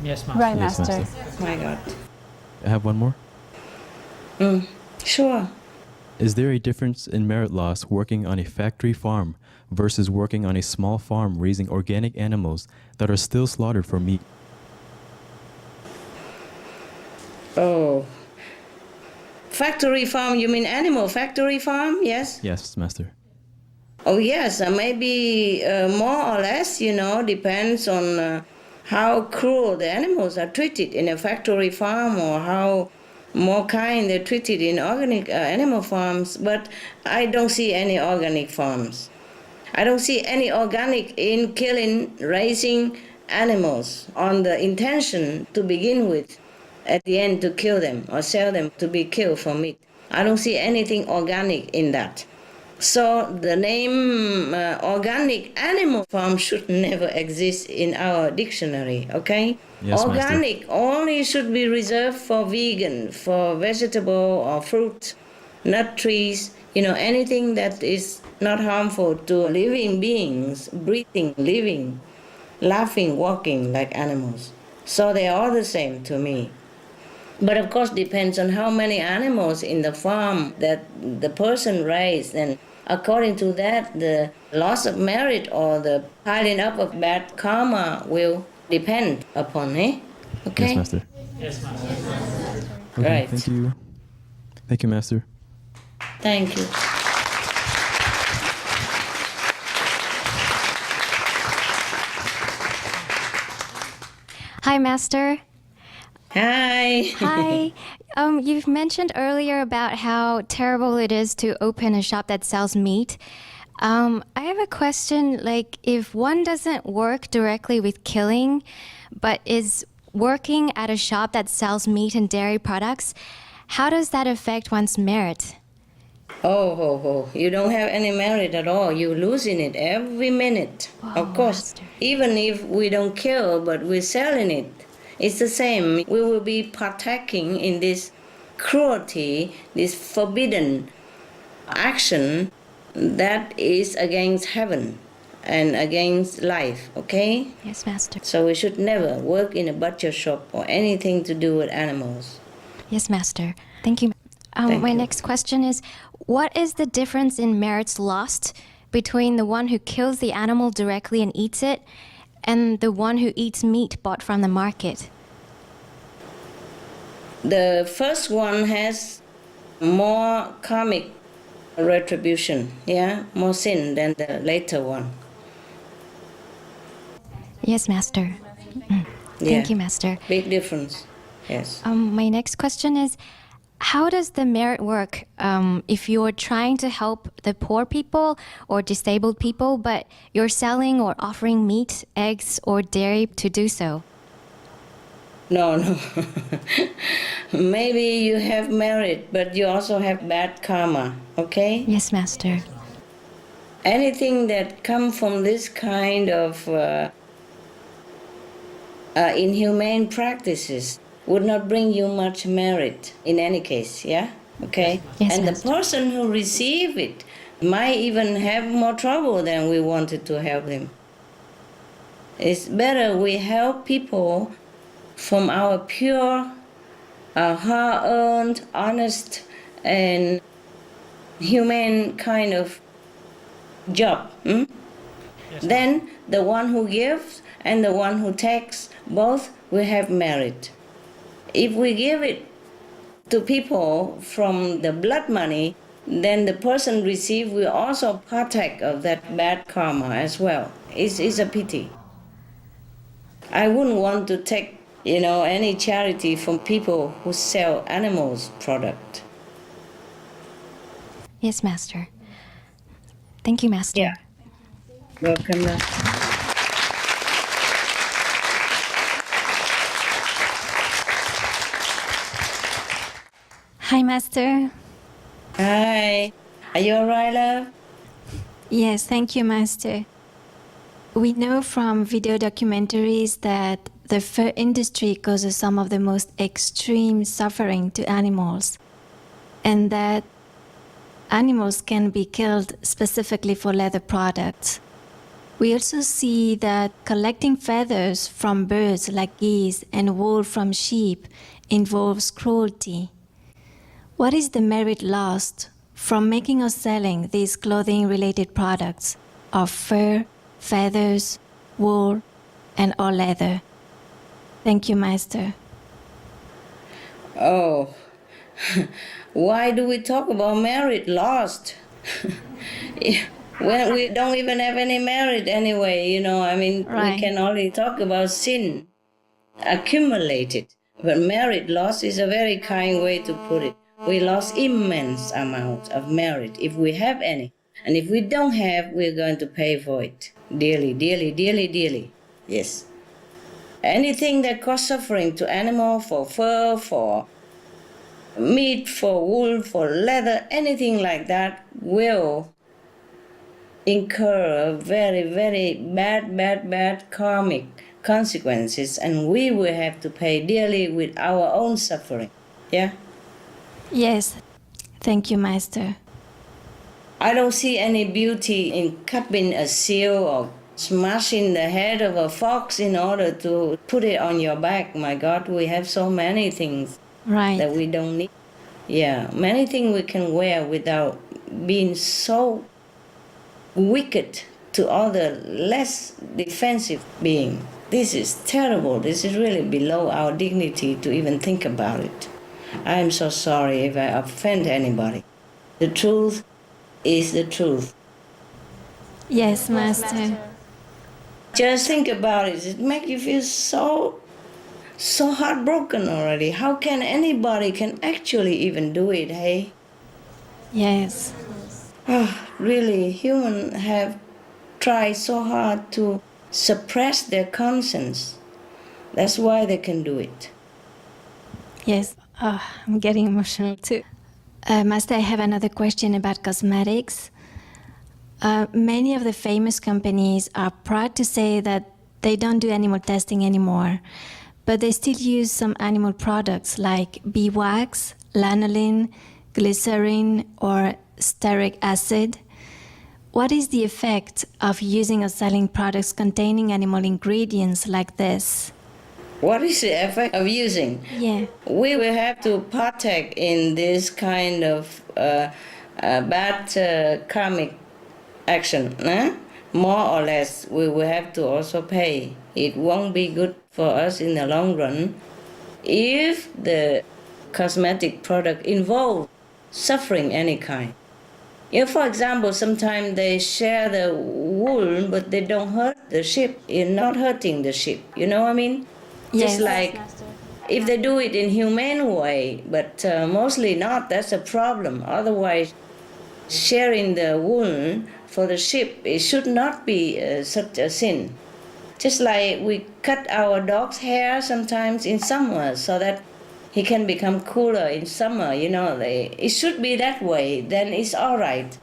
Yes, Master. Right, Yes, Master. Master. My God. I have one more. Sure. Is there a difference in merit loss working on a factory farm versus working on a small farm raising organic animals that are still slaughtered for meat? Oh. Factory farm, you mean animal factory farm? Yes? Yes, Master. Oh, yes, maybe more or less, depends on how cruel the animals are treated in a factory farm or how more kind they're treated in organic animal farms. But I don't see any organic farms. I don't see any organic in killing, raising animals on the intention to begin with, at the end to kill them or sell them to be killed for meat. I don't see anything organic in that. So the name organic animal farm should never exist in our dictionary, okay? Yes, organic only should be reserved for vegan, for vegetable or fruit, nut trees, anything that is not harmful to living beings, breathing, living, laughing, walking like animals. So they are all the same to me. But of course depends on how many animals in the farm that the person raised, and according to that the loss of merit or the piling up of bad karma will depend upon it. Okay? Yes, Master. Yes, Master. Okay, Right. Thank you. Thank you, Master. Thank you. Hi, Master. Hi. Hi. You've mentioned earlier about how terrible it is to open a shop that sells meat. I have a question, like if one doesn't work directly with killing, but is working at a shop that sells meat and dairy products, how does that affect one's merit? Oh, you don't have any merit at all. You're losing it every minute. Of course, even if we don't kill, but we're selling it, it's the same. We will be partaking in this cruelty, this forbidden action that is against heaven and against life, okay? Yes, Master. So we should never work in a butcher shop or anything to do with animals. Yes, Master. Thank you. My next question is, what is the difference in merits lost between the one who kills the animal directly and eats it and the one who eats meat bought from the market? The first one has more karmic retribution, more sin than the later one. Yes, Master. Thank you, Master. Big difference, yes. My next question is, how does the merit work if you're trying to help the poor people or disabled people, but you're selling or offering meat, eggs, or dairy to do so? No. Maybe you have merit, but you also have bad karma, okay? Yes, Master. Anything that comes from this kind of inhumane practices would not bring you much merit in any case, okay? Yes, and Master. The person who receives it might even have more trouble than we wanted to help them. It's better we help people from our pure, hard-earned, honest, and humane kind of job. Then the one who gives and the one who takes, both will have merit. If we give it to people from the blood money, then the person received will also partake of that bad karma as well. It's a pity. I wouldn't want to take, any charity from people who sell animals product. Yes, Master. Thank you, Master. Yeah. Welcome. Hi, Master. Hi. Are you all right, love? Yes, thank you, Master. We know from video documentaries that the fur industry causes some of the most extreme suffering to animals, and that animals can be killed specifically for leather products. We also see that collecting feathers from birds like geese and wool from sheep involves cruelty. What is the merit lost from making or selling these clothing-related products of fur, feathers, wool, and or leather? Thank you, Master. Oh, why do we talk about merit lost? When we don't even have any merit anyway, you know, I mean, Right. we can only talk about sin accumulated. But merit loss is a very kind way to put it. We lost immense amount of merit if we have any. And if we don't have, we're going to pay for it dearly, dearly, dearly, dearly. Yes. Anything that causes suffering to animal, for fur, for meat, for wool, for leather, anything like that will incur very, very bad karmic consequences, and we will have to pay dearly with our own suffering. Yeah? Yes. Thank you, Master. I don't see any beauty in cupping a seal or smashing the head of a fox in order to put it on your back. My God, we have so many things Right. that we don't need. Yeah, many things we can wear without being so wicked to other less defensive being. This is terrible. This is really below our dignity to even think about it. I am so sorry if I offend anybody. The truth is the truth. Yes, Master. Just think about it. It makes you feel so heartbroken already. How can anybody can actually even do it, hey? Yes. Really, humans have tried so hard to suppress their conscience. That's why they can do it. Yes. I'm getting emotional too. Master, I have another question about cosmetics. Many of the famous companies are proud to say that they don't do animal testing anymore, but they still use some animal products like beeswax, lanolin, glycerin, or stearic acid. What is the effect of using or selling products containing animal ingredients like this? What is the effect of using? Yeah. We will have to partake in this kind of bad karmic action. More or less, we will have to also pay. It won't be good for us in the long run if the cosmetic product involves suffering any kind. For example, sometimes they share the wool, but they don't hurt the sheep. You're not hurting the sheep. You know what I mean? Yes. Just like if they do it in humane way, but mostly not, that's a problem. Otherwise, sharing the wool for the sheep, it should not be such a sin. Just like we cut our dog's hair sometimes in summer so that he can become cooler in summer, it should be that way, then it's all right.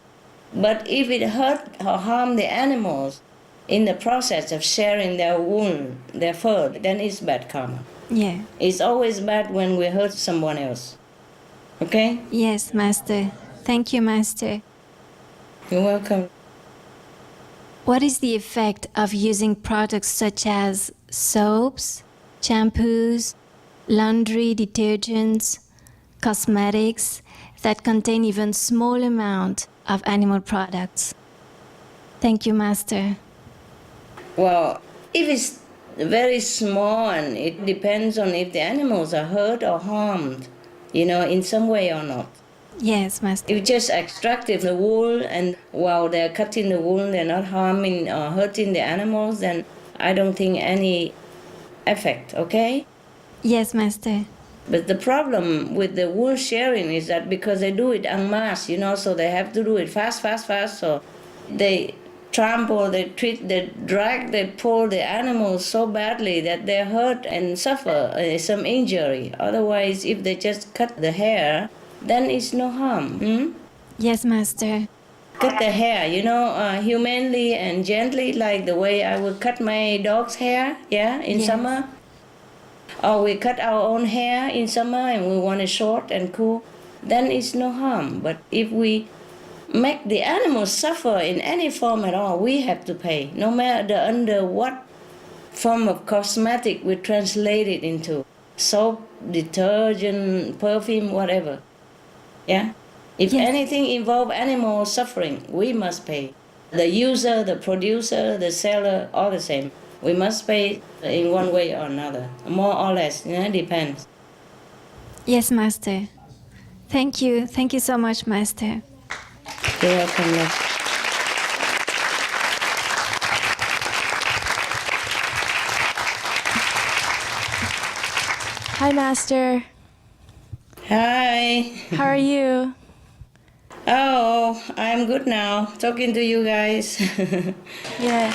But if it hurt or harm the animals in the process of sharing their wool, their fur, then it's bad karma. Yeah. It's always bad when we hurt someone else. Okay? Yes, Master. Thank you, Master. You're welcome. What is the effect of using products such as soaps, shampoos, laundry detergents, cosmetics that contain even small amount of animal products? Thank you, Master. Well, if it's very small, and it depends on if the animals are hurt or harmed, in some way or not. Yes, Master. If just extracted the wool and while they're cutting the wool, they're not harming or hurting the animals, then I don't think any effect, okay? Yes, Master. But the problem with the wool sharing is that because they do it en masse, so they have to do it fast, so they trample, they drag, they pull the animals so badly that they hurt and suffer some injury. Otherwise, if they just cut the hair, then it's no harm. Yes, Master. Cut the hair, humanely and gently, like the way I would cut my dog's hair, in summer. Or we cut our own hair in summer and we want it short and cool, then it's no harm. But if we make the animals suffer in any form at all, we have to pay, no matter under what form of cosmetic we translate it into. Soap, detergent, perfume, whatever. Yeah? If anything involves animal suffering, we must pay. The user, the producer, the seller, all the same. We must pay in one way or another, more or less, depends. Yes, Master. Thank you. Thank you so much, Master. You're welcome, love. Hi, Master. Hi. How are you? Oh, I'm good now, talking to you guys. Yeah.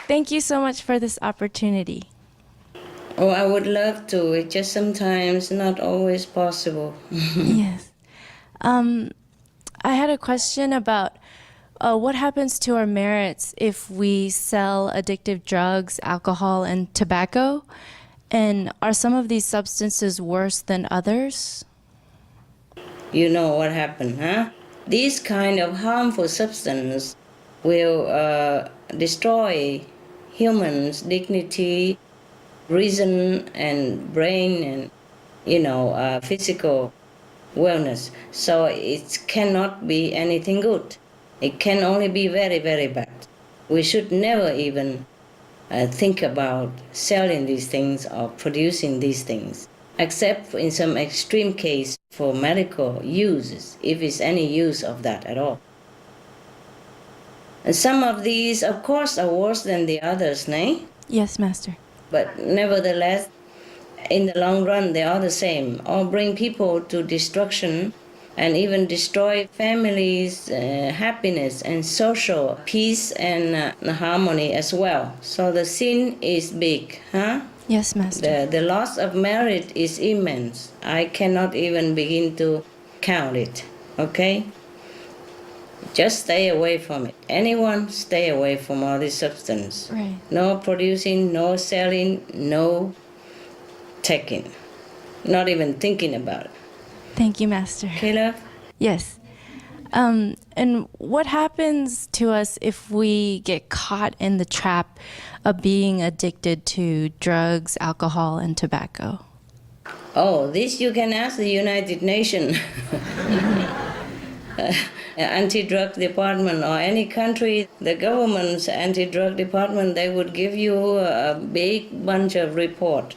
Thank you so much for this opportunity. Oh, I would love to. It's just sometimes not always possible. Yes. I had a question about what happens to our merits if we sell addictive drugs, alcohol, and tobacco? And are some of these substances worse than others? You know what happened, huh? These kind of harmful substances will destroy humans' dignity, reason, and brain, and physical wellness. So it cannot be anything good. It can only be very, very bad. We should never even think about selling these things or producing these things, except in some extreme case for medical uses, if it's any use of that at all. And some of these, of course, are worse than the others, nay? Yes, Master. But nevertheless, in the long run, they are the same, or bring people to destruction and even destroy families' happiness and social peace and harmony as well. So the sin is big, huh? Yes, Master. The loss of merit is immense. I cannot even begin to count it, okay? Just stay away from it. Anyone, stay away from all this substance. Right. No producing, no selling, no taking. Not even thinking about it. Thank you, Master. Okay, love? Yes. And what happens to us if we get caught in the trap of being addicted to drugs, alcohol, and tobacco? Oh, this you can ask the United Nations. Anti-drug department or any country, the government's anti-drug department, they would give you a big bunch of report.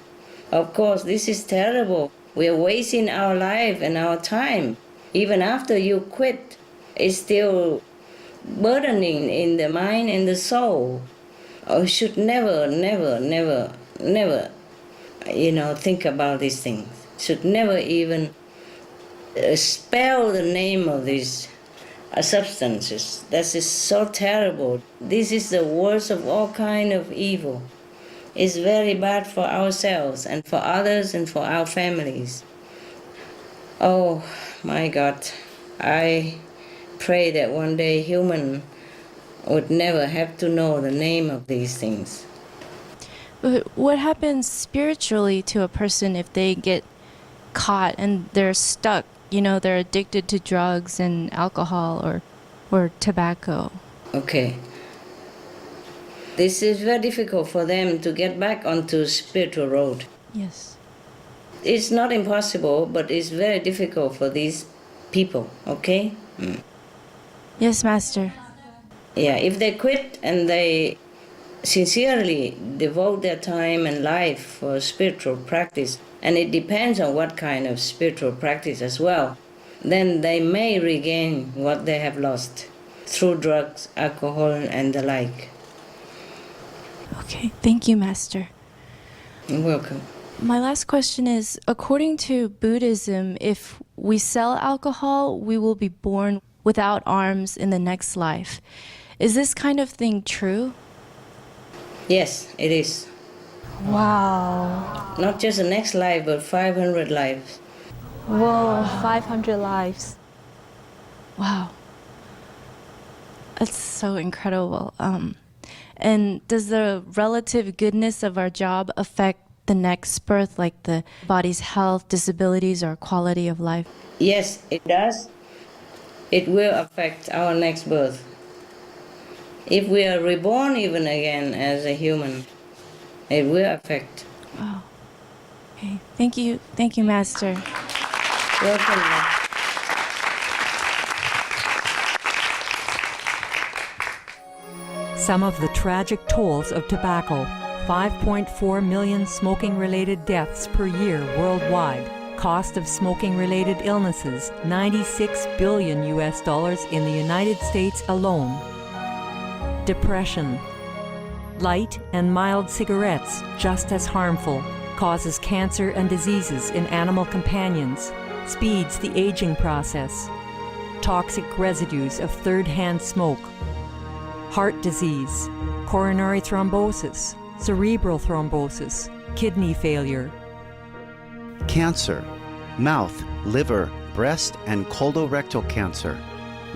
Of course, this is terrible. We are wasting our life and our time. Even after you quit, it's still burdening in the mind and the soul. You should never, never, never, never, think about these things. Should never even spell the name of these substances. That is so terrible. This is the worst of all kind of evil. It's very bad for ourselves and for others and for our families. Oh my God, I pray that one day human would never have to know the name of these things. But what happens spiritually to a person if they get caught and they're stuck? They're addicted to drugs and alcohol or tobacco. Okay. This is very difficult for them to get back onto spiritual road. Yes. It's not impossible, but it's very difficult for these people, okay? Yes, Master. Yeah, if they quit and they sincerely devote their time and life for spiritual practice, and it depends on what kind of spiritual practice as well, then they may regain what they have lost through drugs, alcohol, and the like. Okay, thank you, Master. You're welcome. My last question is, according to Buddhism, if we sell alcohol, we will be born without arms in the next life. Is this kind of thing true? Yes, it is. Wow. Not just the next life, but 500 lives. Whoa, 500 lives. Wow. That's so incredible. And does the relative goodness of our job affect the next birth, like the body's health, disabilities, or quality of life? Yes, it does. It will affect our next birth. If we are reborn even again as a human, it will affect. Wow. Okay. Thank you, Master. Welcome. Some of the tragic tolls of tobacco: 5.4 million smoking-related deaths per year worldwide. Cost of smoking-related illnesses: $96 billion in the United States alone. Depression. Light and mild cigarettes, just as harmful, causes cancer and diseases in animal companions, speeds the aging process. Toxic residues of third-hand smoke. Heart disease, coronary thrombosis, cerebral thrombosis, kidney failure. Cancer, mouth, liver, breast, and colorectal cancer,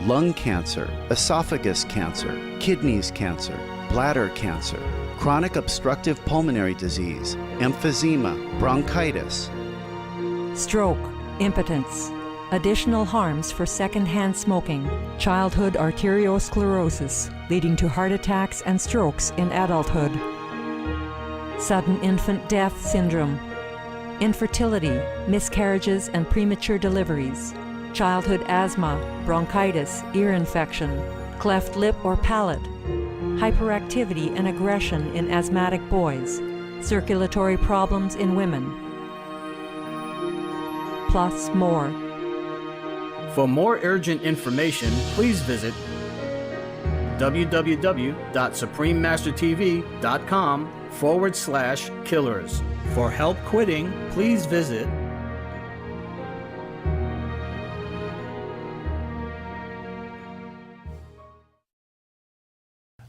lung cancer, esophagus cancer, kidneys cancer, bladder cancer, chronic obstructive pulmonary disease, emphysema, bronchitis. Stroke, impotence. Additional harms for second-hand smoking: childhood arteriosclerosis, leading to heart attacks and strokes in adulthood. Sudden infant death syndrome. Infertility, miscarriages and premature deliveries. Childhood asthma, bronchitis, ear infection, cleft lip or palate. Hyperactivity and aggression in asthmatic boys. Circulatory problems in women. Plus more. For more urgent information, please visit www.suprememastertv.com/killers. For help quitting, please visit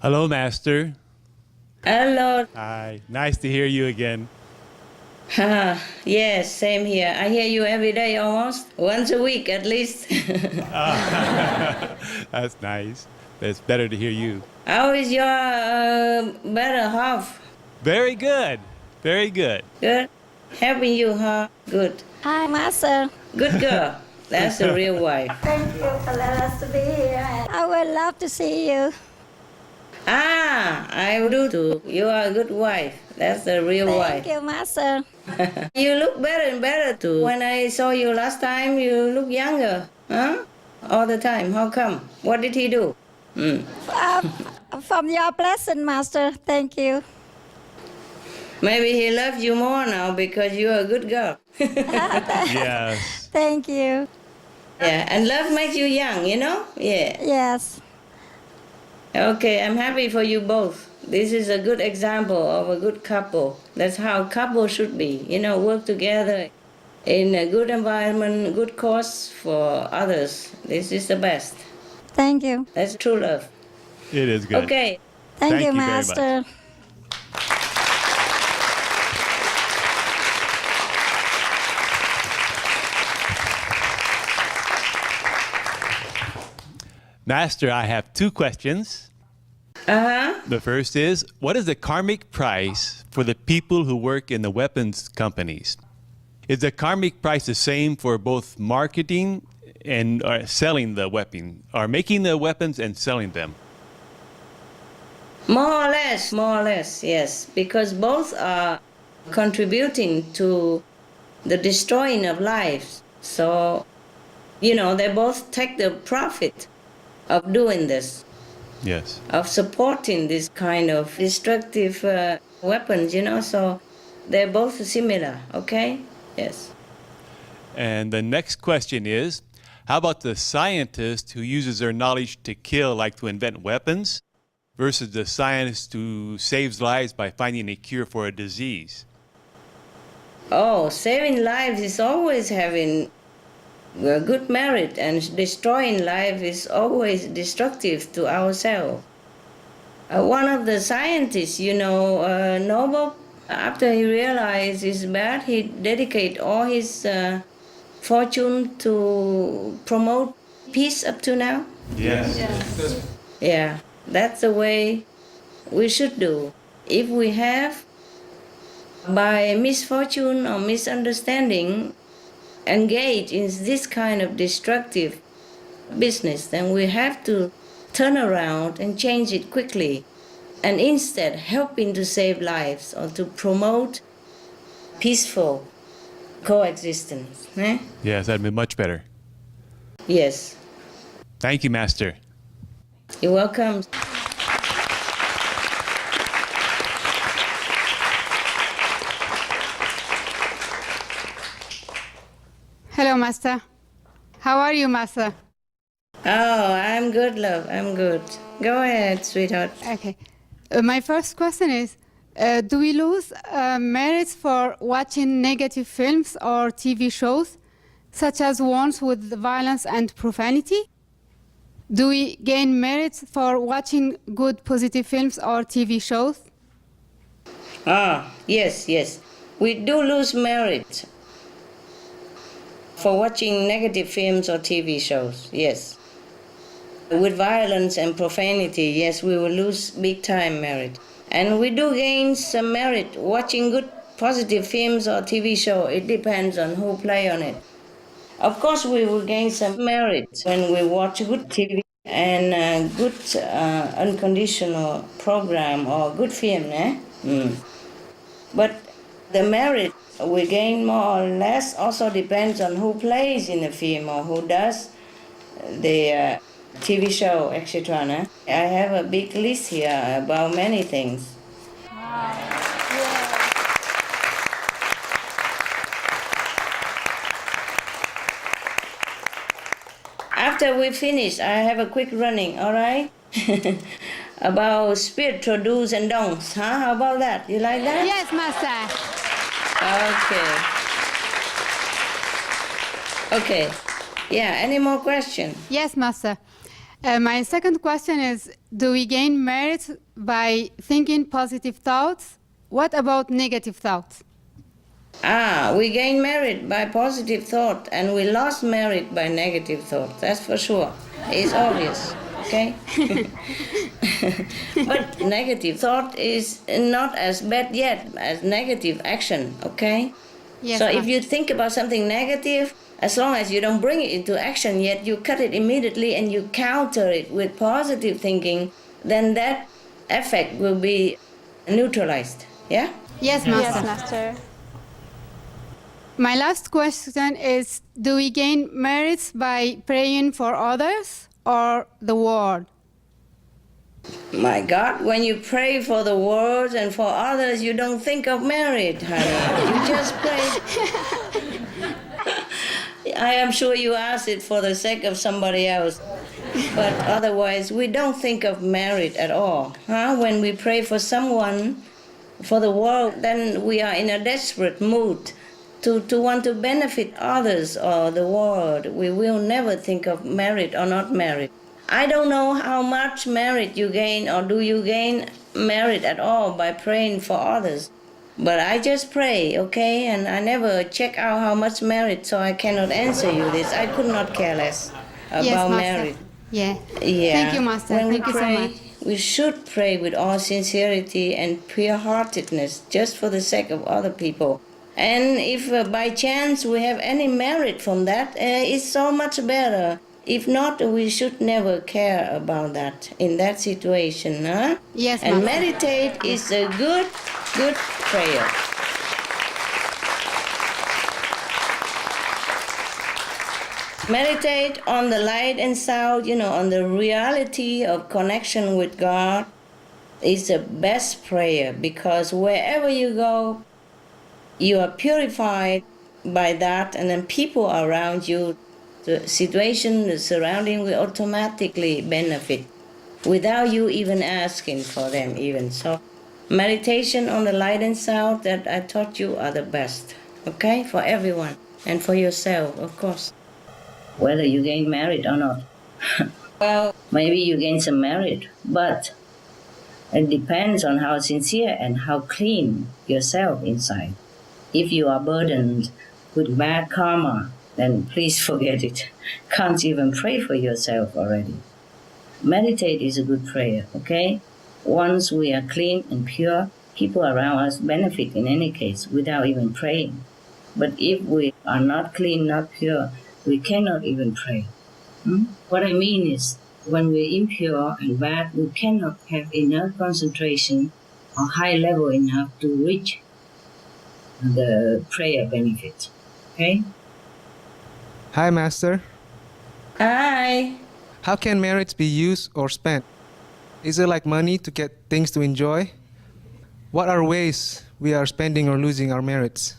Hello, Master. Hello. Hi. Nice to hear you again. Yes, same here. I hear you every day almost, once a week at least. That's nice. It's better to hear you. How is your better half? Very good. Very good. Good. Helping you, huh? Good. Hi, Master. Good girl. That's the real wife. Thank you for letting us to be here. I would love to see you. I do too. You are a good wife. That's the real wife. Thank you, Master. You look better and better too. When I saw you last time, you look younger. Huh? All the time. How come? What did he do? From your blessing, Master. Thank you. Maybe he loves you more now because you're a good girl. Yes. Thank you. Yeah, and love makes you young, you know? Yeah. Yes. Okay, I'm happy for you both. This is a good example of a good couple. That's how couples should be. You know, work together in a good environment, good cause for others. This is the best. Thank you. That's true love. It is good. Okay. Thank you, very Master. much. Master, I have two questions. The first is, what is the karmic price for the people who work in the weapons companies? Is the karmic price the same for both marketing and selling the weapon, or making the weapons and selling them? More or less, yes. Because both are contributing to the destroying of lives. So, you know, they both take the profit of doing this. Yes. Of supporting this kind of destructive weapons, you know, so they're both similar, okay? Yes. And the next question is, how about the scientist who uses their knowledge to kill, like to invent weapons, versus the scientist who saves lives by finding a cure for a disease? Oh, saving lives is always having a good merit, and destroying life is always destructive to ourselves. One of the scientists, you know, Nobel, after he realized it's bad, he dedicated all his fortune to promote peace up to now. Yes. Yeah, that's the way we should do. If we have, by misfortune or misunderstanding, engage in this kind of destructive business, then we have to turn around and change it quickly, and instead helping to save lives or to promote peaceful coexistence. Eh? Yes, that'd be much better. Yes. Thank you, Master. You're welcome. Hello, Master. How are you, Master? Oh, I'm good, love. I'm good. Go ahead, sweetheart. Okay. My first question is, do we lose merits for watching negative films or TV shows, such as ones with violence and profanity? Do we gain merits for watching good positive films or TV shows? Ah, yes, yes. We do lose merit for watching negative films or TV shows, yes. With violence and profanity, yes, we will lose big time merit. And we do gain some merit watching good positive films or TV show. It depends on who play on it. Of course, we will gain some merit when we watch good TV and good unconditional program or good film, eh? But the merit we gain more or less also depends on who plays in the film or who does the TV show, etc. No? I have a big list here about many things. After we finish, I have a quick running, all right? About spiritual do's and don'ts, huh? How about that? You like that? Yes, Master. Okay. Yeah, any more questions? Yes, Master. My second question is, do we gain merit by thinking positive thoughts? What about negative thoughts? We gain merit by positive thought and we lost merit by negative thought. That's for sure. It's obvious, okay? But negative thought is not as bad yet as negative action, okay? Yes, so if you think about something negative, as long as you don't bring it into action yet, you cut it immediately and you counter it with positive thinking, then that effect will be neutralized, yeah? Yes, Master. Yes, Master. My last question is, do we gain merits by praying for others or the world? My God, when you pray for the world and for others, you don't think of merit, honey. You just pray. I am sure you ask it for the sake of somebody else. But otherwise, we don't think of merit at all. Huh? When we pray for someone, for the world, then we are in a desperate mood to want to benefit others or the world. We will never think of merit or not merit. I don't know how much merit you gain or do you gain merit at all by praying for others. But I just pray, okay? And I never check out how much merit, so I cannot answer you this. I could not care less about merit. Yeah. Yeah. Thank you, Master. When Thank we you pray, so much. we should pray with all sincerity and pure-heartedness, just for the sake of other people. And if by chance we have any merit from that, it's so much better. If not, we should never care about that in that situation, huh? Yes, and Master. meditate is a good prayer. Meditate on the light and sound, on the reality of connection with God is the best prayer, because wherever you go, you are purified by that, and then people around you, the situation, the surrounding will automatically benefit without you even asking for them even. So meditation on the light and sound that I taught you are the best, okay, for everyone and for yourself, of course. Whether you gain merit or not. Well, maybe you gain some merit, but it depends on how sincere and how clean yourself inside. If you are burdened with bad karma, then please forget it. Can't even pray for yourself already. Meditate is a good prayer, okay? Once we are clean and pure, people around us benefit in any case without even praying. But if we are not clean, not pure, we cannot even pray. What I mean is, when we're impure and bad, we cannot have enough concentration or high level enough to reach the prayer benefit. Okay. Hi, Master. Hi. How can merits be used or spent? Is it like money to get things to enjoy? What are ways we are spending or losing our merits?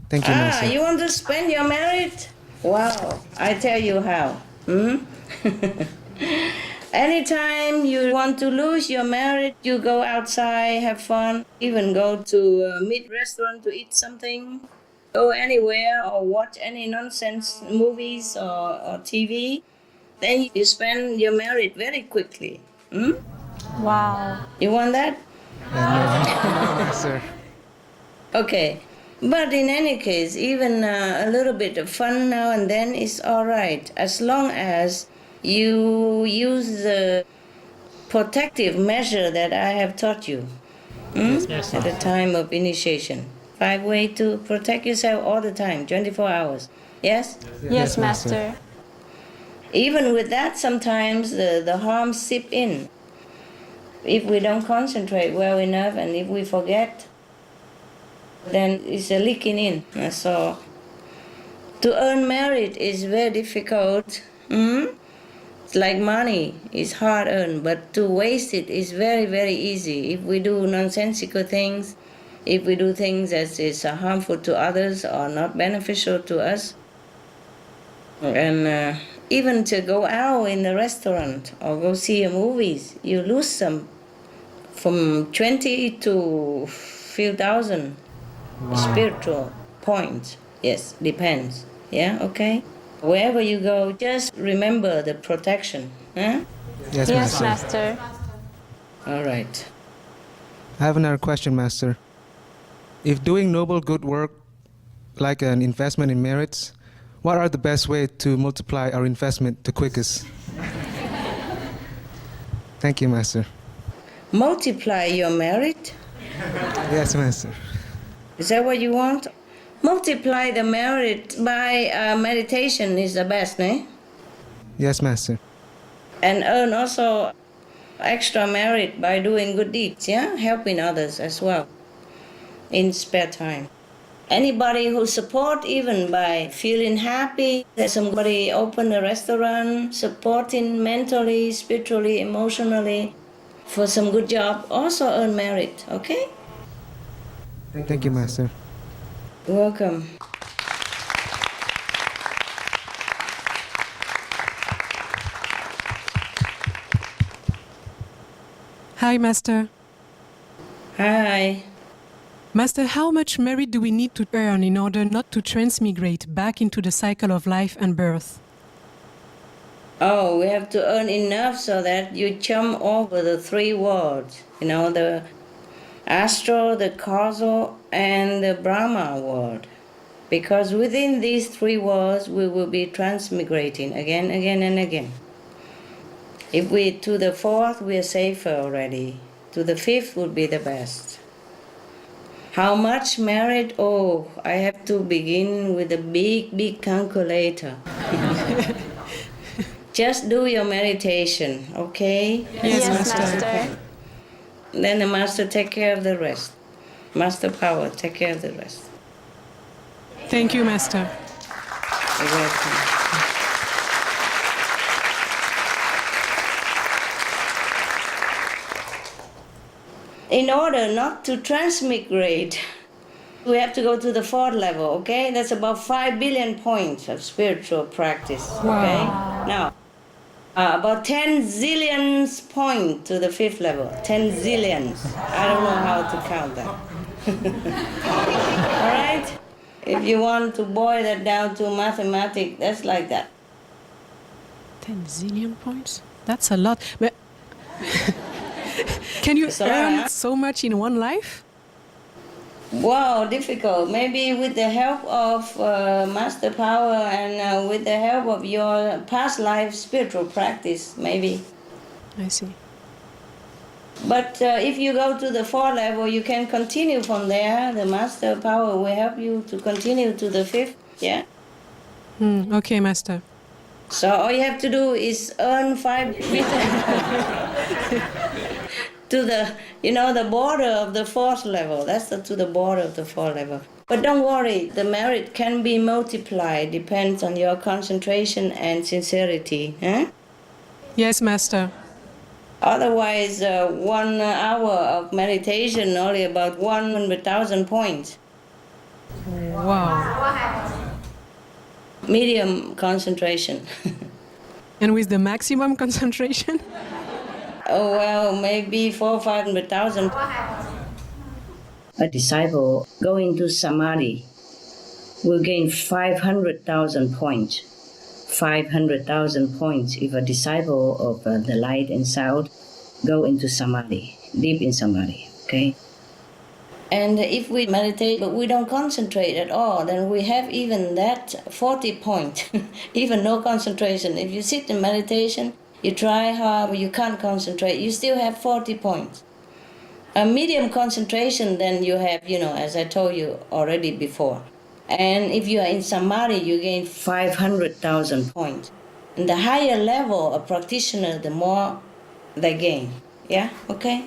Thank you, Master. You want to spend your merit? Wow, I tell you how. Anytime you want to lose your merit, you go outside, have fun, even go to a meat restaurant to eat something, go anywhere or watch any nonsense movies or TV, then you spend your merit very quickly. Wow. You want that? No, Master. Okay. But in any case, even a little bit of fun now and then is all right, as long as you use the protective measure that I have taught you at the time of initiation. 5 ways to protect yourself all the time, 24 hours. Yes? Yes, Master. Even with that, sometimes the harm seep in. If we don't concentrate well enough and if we forget, then it's a leaking in. So to earn merit is very difficult. It's like money, it's hard earned, but to waste it is very, very easy. If we do nonsensical things, if we do things that is harmful to others or not beneficial to us, and even to go out in the restaurant or go see a movies, you lose some from 20 to few thousand. Wow. Spiritual points. Yes, depends. Yeah, okay? Wherever you go, just remember the protection. Huh? Yes, Yes, Master. Master. All right. I have another question, Master. If doing noble good work, like an investment in merits, what are the best ways to multiply our investment the quickest? Thank you, Master. Multiply your merit. Yes, Master. Is that what you want? Multiply the merit by meditation is the best, eh? Yes, Master. And earn also extra merit by doing good deeds, yeah? Helping others as well in spare time. Anybody who support even by feeling happy that somebody opened a restaurant, supporting mentally, spiritually, emotionally for some good job, also earn merit, okay? Thank you, Master. You're welcome. Hi, Master. Hi. Master, how much merit do we need to earn in order not to transmigrate back into the cycle of life and birth? Oh, we have to earn enough so that you jump over the 3 worlds. You know, the astral, the causal, and the Brahma world. Because within these 3 worlds, we will be transmigrating again, and again. If we to the 4th, we are safer already. To the 5th would be the best. How much merit? Oh, I have to begin with a big calculator. Just do your meditation, okay? Yes, Master. Then the Master take care of the rest. Master Power take care of the rest. Thank you, Master. You're welcome. In order not to transmigrate, we have to go to the 4th level, okay? That's about 5 billion points of spiritual practice, okay? Now, about 10 zillions points to the 5th level. 10 zillions. I don't know how to count that. All right? If you want to boil that down to mathematics, that's like that. 10 zillion points? That's a lot. But can you It's a lot, earn huh? so much in one life? Wow, difficult. Maybe with the help of Master Power and with the help of your past life spiritual practice, maybe. I see. But if you go to the 4th level, you can continue from there. The Master Power will help you to continue to the 5th, yeah? Okay, Master. So all you have to do is earn 5 billion to the, the border of the fourth level. That's to the border of the fourth level. But don't worry, the merit can be multiplied, depends on your concentration and sincerity. Huh? Yes, Master. Otherwise, 1 hour of meditation, only about 100,000 points. Wow. Medium concentration. And with the maximum concentration? Oh, well, maybe 400,000 or 500,000. A disciple going to Samadhi will gain 500,000 points. 500,000 points if a disciple of the light and sound go into Samadhi, deep in Samadhi, okay? And if we meditate but we don't concentrate at all, then we have even that 40 point, even no concentration. If you sit in meditation, you try hard, you can't concentrate, you still have 40 points. A medium concentration, then you have, as I told you already before. And if you are in Samadhi, you gain 500,000 points. And the higher level of practitioner, the more they gain. Yeah? Okay?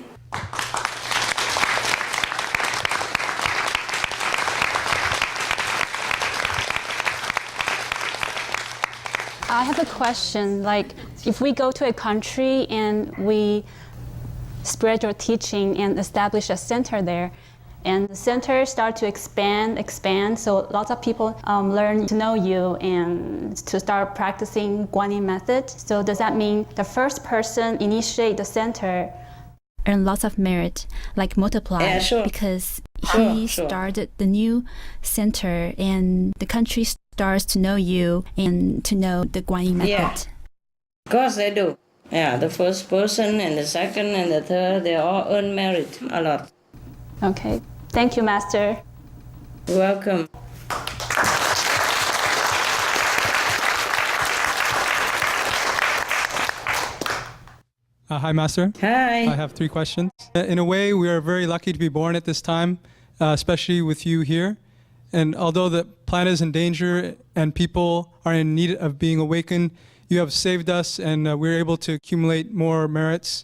I have a question. Like, if we go to a country and we spread your teaching and establish a center there, and the center start to expand, so lots of people learn to know you and to start practicing Guanyin method. So does that mean the first person initiate the center earn lots of merit, like multiply? Yeah, sure. Because Sure. he started the new center and the country starts to know you and to know the Guanyin method. Yeah. Of course they do. Yeah, the first person and the second and the third, they all earn merit a lot. Okay. Thank you, Master. You're welcome. Hi, Master. Hi. I have 3 questions. In a way, we are very lucky to be born at this time, especially with you here. And although the planet is in danger and people are in need of being awakened, you have saved us and we're able to accumulate more merits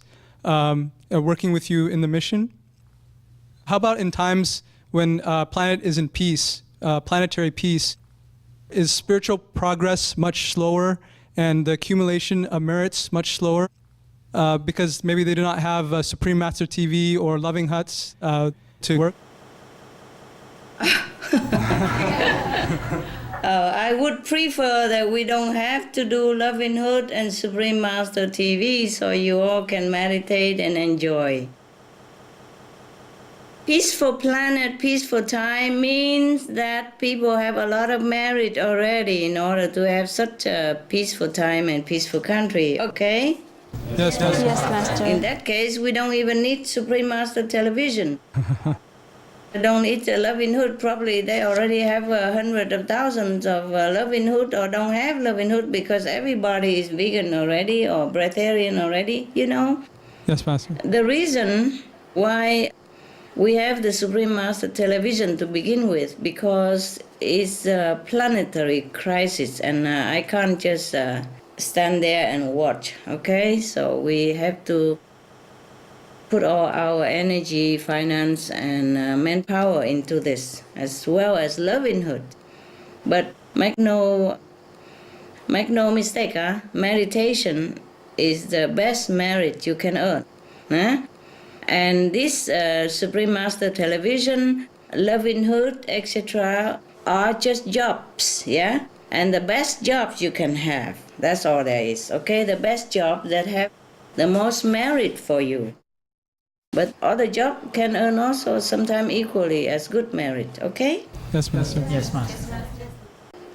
working with you in the mission. How about in times when planet is in peace, planetary peace? Is spiritual progress much slower and the accumulation of merits much slower? Because maybe they do not have Supreme Master TV or Loving Huts to work? I would prefer that we don't have to do Loving Hood and Supreme Master TV so you all can meditate and enjoy. Peaceful planet, peaceful time means that people have a lot of merit already in order to have such a peaceful time and peaceful country, okay? Yes, Master. Yes, Master. In that case, we don't even need Supreme Master television. Don't need a Loving Hood, probably they already have hundreds of thousands of Loving Hood or don't have Loving Hood because everybody is vegan already or breatharian already, Yes, Master. The reason why we have the Supreme Master television to begin with because it's a planetary crisis and I can't just stand there and watch, okay? So we have to put all our energy, finance, and manpower into this, as well as Loving Hood. But make no mistake, meditation is the best merit you can earn. And this Supreme Master television, Loving Hood, etc., are just jobs, yeah? And the best jobs you can have, that's all there is, okay? The best jobs that have the most merit for you. But other jobs can earn also sometimes equally as good merit, okay? Yes, Master. Yes, Master.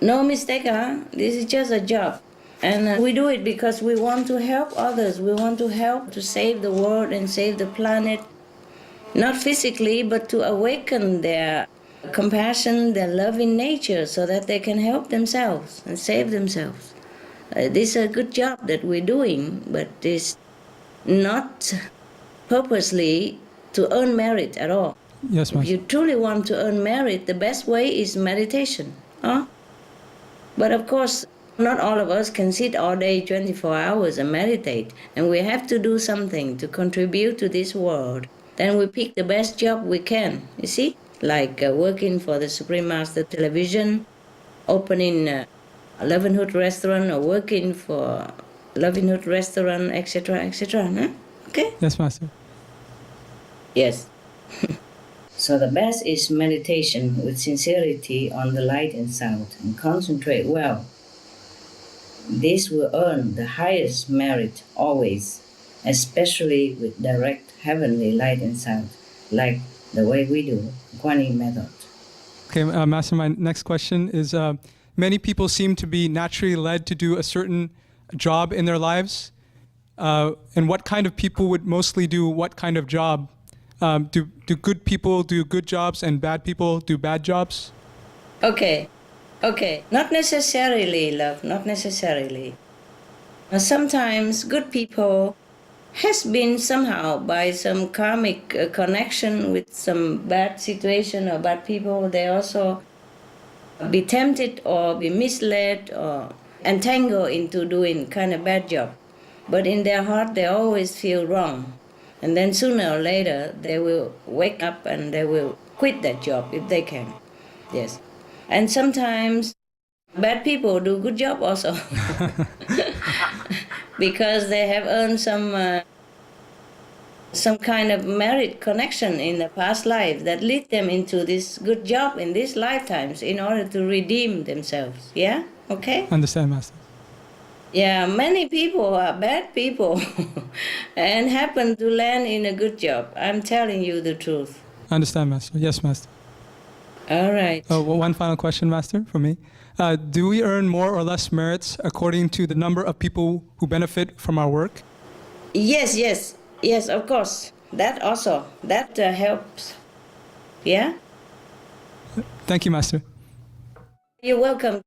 No mistake, This is just a job. And we do it because we want to help others. We want to help to save the world and save the planet. Not physically, but to awaken their compassion, their loving nature so that they can help themselves and save themselves. This is a good job that we're doing, but it's not purposely to earn merit at all. Yes, Master. If you truly want to earn merit, the best way is meditation. But of course, Not all of us can sit all day 24 hours and meditate, and we have to do something to contribute to this world. Then we pick the best job we can, you see? Like working for the Supreme Master Television, opening a Loving Hood restaurant, or working for Loving Hood restaurant, etc., etc. Huh? Okay? Yes, Master. Yes. So the best is meditation with sincerity on the light and sound, and concentrate well. This will earn the highest merit always, especially with direct heavenly light and sound, like the way we do, Guanyin method. Okay, Master, my next question is, many people seem to be naturally led to do a certain job in their lives. And what kind of people would mostly do what kind of job? Do good people do good jobs and bad people do bad jobs? Okay. Not necessarily, love, not necessarily. Sometimes good people has been somehow by some karmic connection with some bad situation or bad people, they also be tempted or be misled or entangled into doing kind of bad job. But in their heart, they always feel wrong. And then sooner or later, they will wake up and they will quit that job if they can. Yes. And sometimes bad people do good job also. Because they have earned some kind of merit connection in the past life that lead them into this good job in these lifetimes in order to redeem themselves. Yeah? Okay? Understand, Master. Yeah, many people are bad people and happen to land in a good job. I'm telling you the truth. Understand, Master. Yes, Master. All right. One final question, Master, for me. Do we earn more or less merits according to the number of people who benefit from our work? Yes, of course. That also, that helps. Yeah? Thank you, Master. You're welcome.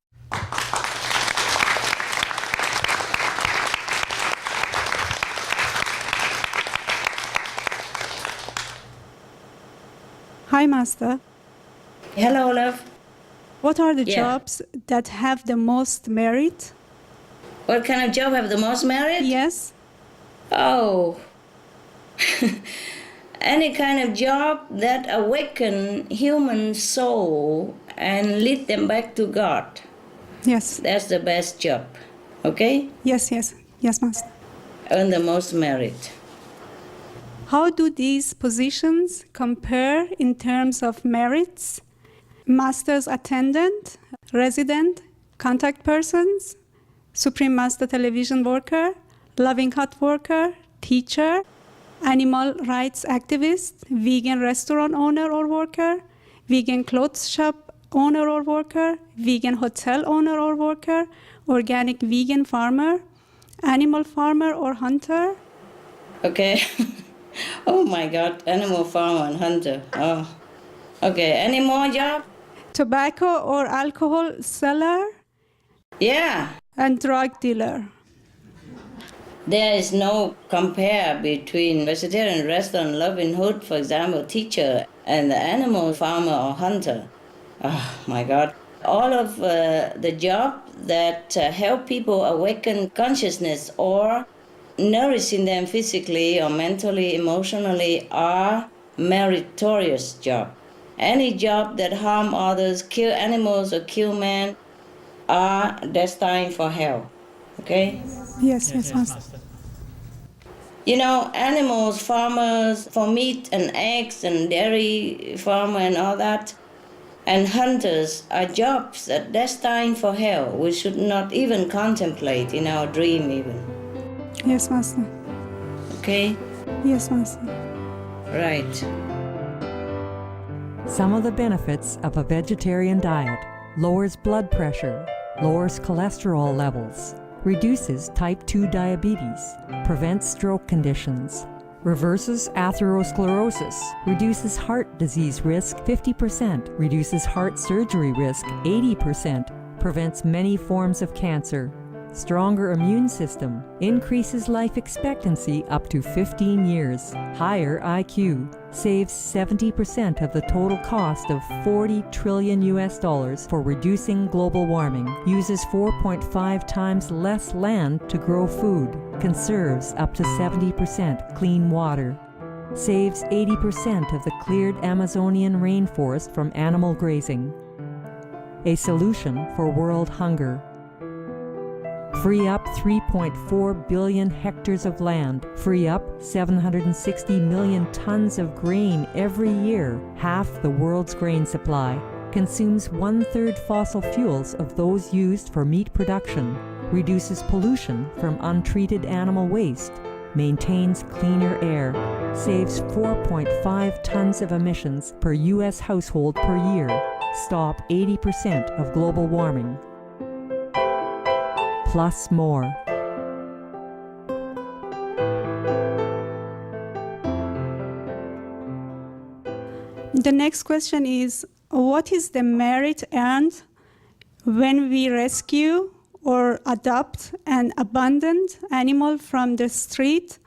Hi, Master. Hello, love. What are the jobs that have the most merit? What kind of job have the most merit? Yes. Oh, any kind of job that awaken human soul and lead them back to God. Yes. That's the best job. Okay? Yes, Master. Earn the most merit. How do these positions compare in terms of merits? Master's attendant, resident, contact persons, Supreme Master television worker, loving hut worker, teacher, animal rights activist, vegan restaurant owner or worker, vegan clothes shop owner or worker, vegan hotel owner or worker, organic vegan farmer, animal farmer or hunter. Okay. Oh my God, animal farmer and hunter. Oh. Okay, any more job? Tobacco or alcohol seller. Yeah. And drug dealer. There is no compare between vegetarian restaurant, loving hood, for example, teacher, and the animal farmer or hunter. Oh my God. All of the job that help people awaken consciousness or nourishing them physically or mentally, emotionally are meritorious job. Any job that harm others, kill animals or kill men are destined for hell. Okay? Yes, Master. You know, animals, farmers for meat and eggs and dairy farmer and all that, and hunters are jobs that are destined for hell. We should not even contemplate in our dream even. Yes, Master. Okay? Yes, Master. Right. Some of the benefits of a vegetarian diet: lowers blood pressure, lowers cholesterol levels, reduces type 2 diabetes, prevents stroke conditions, reverses atherosclerosis, reduces heart disease risk 50%, reduces heart surgery risk 80%, prevents many forms of cancer, stronger immune system, increases life expectancy up to 15 years, higher IQ, saves 70% of the total cost of $40 trillion for reducing global warming, uses 4.5 times less land to grow food, conserves up to 70% clean water, saves 80% of the cleared Amazonian rainforest from animal grazing. A solution for world hunger. Free up 3.4 billion hectares of land, free up 760 million tons of grain every year, half the world's grain supply, consumes 1/3 fossil fuels of those used for meat production, reduces pollution from untreated animal waste, maintains cleaner air, saves 4.5 tons of emissions per U.S. household per year, stop 80% of global warming. Plus more. The next question is, what is the merit earned when we rescue or adopt an abandoned animal from the street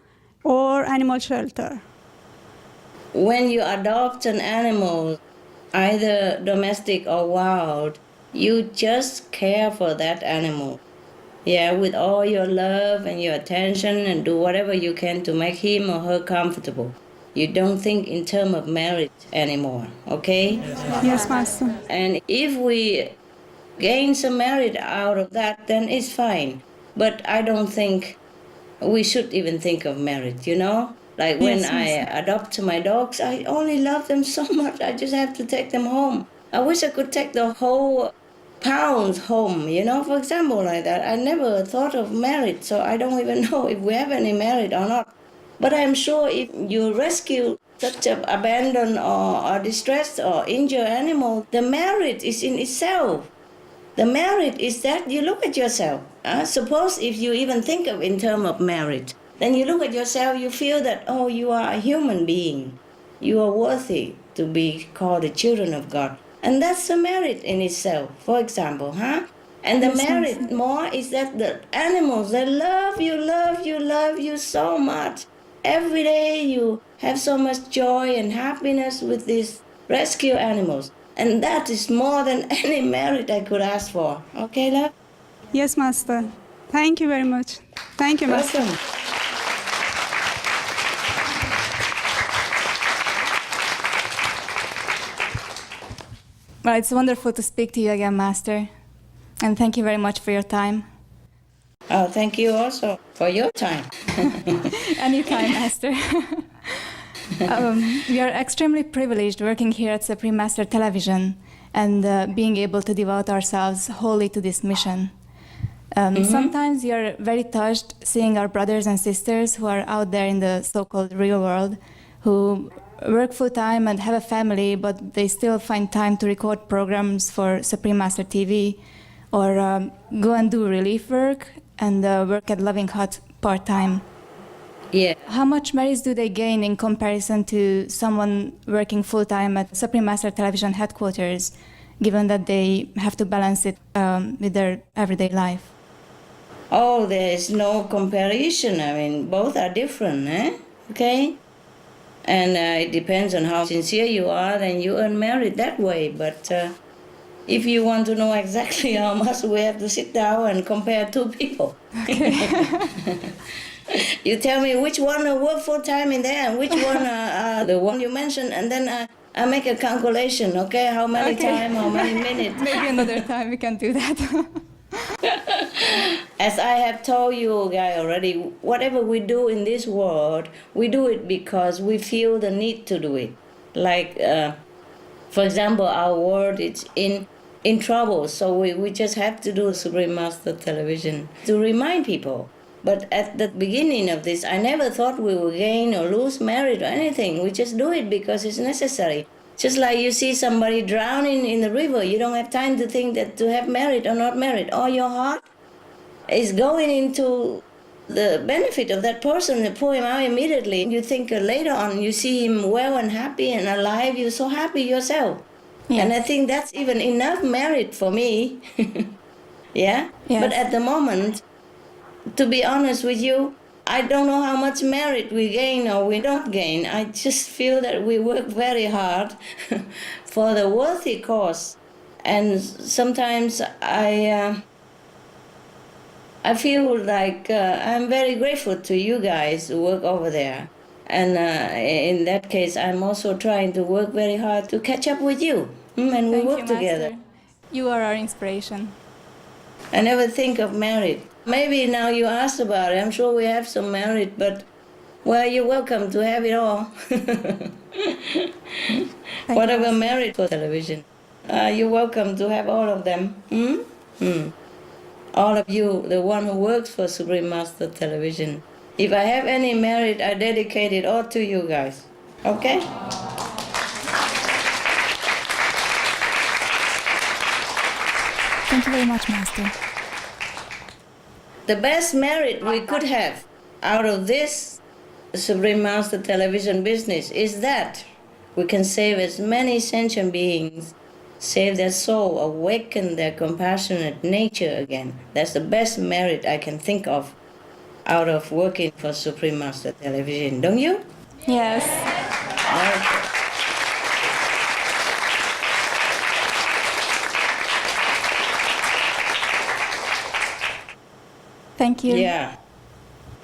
or animal shelter? When you adopt an animal, either domestic or wild, you just care for that animal. Yeah, with all your love and your attention, and do whatever you can to make him or her comfortable. You don't think in terms of marriage anymore, okay? Yes, Master. And if we gain some merit out of that, then it's fine. But I don't think we should even think of marriage, you know? Like when Yes, I adopt my dogs, I only love them so much, I just have to take them home. I wish I could take the whole pounds home, you know, for example, like that. I never thought of marriage, so I don't even know if we have any merit or not. But I'm sure if you rescue such an abandoned or distressed or injured animal, the merit is in itself. The merit is that you look at yourself. Suppose if you even think of in terms of merit, then you look at yourself, you feel that, oh, you are a human being. You are worthy to be called the children of God. And that's a merit in itself, for example, And the merit more is that the animals, they love you so much. Every day you have so much joy and happiness with these rescue animals. And that is more than any merit I could ask for. Okay, love? Yes, Master. Thank you very much. Thank you, Master. Welcome. Well, it's wonderful to speak to you again, Master. And thank you very much for your time. Oh, thank you also for your time. Anytime, Master. We are extremely privileged working here at Supreme Master Television and being able to devote ourselves wholly to this mission. Sometimes we are very touched seeing our brothers and sisters who are out there in the so-called real world, who work full-time and have a family, but they still find time to record programs for Supreme Master TV or go and do relief work and work at Loving Hut part-time. Yeah. How much merits do they gain in comparison to someone working full-time at Supreme Master Television headquarters, given that they have to balance it with their everyday life? Oh, there is no comparison. I mean, both are different, Okay? And it depends on how sincere you are, and you earn merit that way. But if you want to know exactly how much, we have to sit down and compare two people. Okay. You tell me which one work full-time in there and which one the one you mentioned, and then I make a calculation, okay? How many time, how many minutes. Maybe another time we can do that. As I have told you guys already, whatever we do in this world, we do it because we feel the need to do it. Like, for example, our world is in trouble, so we just have to do Supreme Master Television to remind people. But at the beginning of this, I never thought we would gain or lose merit or anything. We just do it because it's necessary. Just like you see somebody drowning in the river, you don't have time to think that to have merit or not merit. All your heart is going into the benefit of that person and pull him out immediately. You think later on, you see him well and happy and alive, you're so happy yourself. Yes. And I think that's even enough merit for me. Yeah? Yes. But at the moment, to be honest with you, I don't know how much merit we gain or we don't gain. I just feel that we work very hard for the worthy cause. And sometimes I feel like I'm very grateful to you guys who work over there. And in that case, I'm also trying to work very hard to catch up with you. And we Thank work you, together. Master. You are our inspiration. I never think of merit. Maybe now you asked about it. I'm sure we have some merit, but, well, you're welcome to have it all. Whatever merit for television. You're welcome to have all of them. All of you, the one who works for Supreme Master Television. If I have any merit, I dedicate it all to you guys. Okay? Thank you very much, Master. The best merit we could have out of this Supreme Master Television business is that we can save as many sentient beings, save their soul, awaken their compassionate nature again. That's the best merit I can think of out of working for Supreme Master Television, don't you? Yes. Okay. Thank you. Yeah.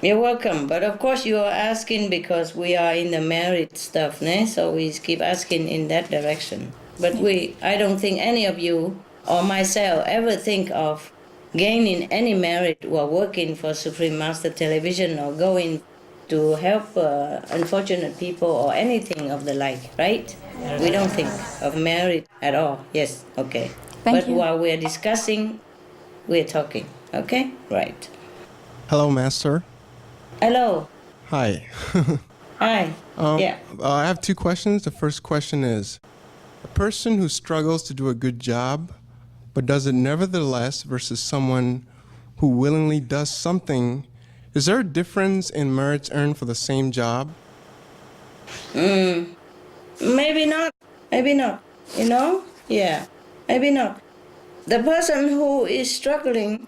You're welcome. But of course you are asking because we are in the merit stuff, né? So we keep asking in that direction. But I don't think any of you or myself ever think of gaining any merit while working for Supreme Master Television or going to help unfortunate people or anything of the like, right? We don't think of merit at all. Yes, okay. Thank you. But while we're discussing, we're talking, okay? Right. Hello, Master. Hello. Hi. Hi. Yeah. I have two questions. The first question is, a person who struggles to do a good job but does it nevertheless versus someone who willingly does something, is there a difference in merits earned for the same job? Maybe not. Maybe not. You know? Yeah. Maybe not. The person who is struggling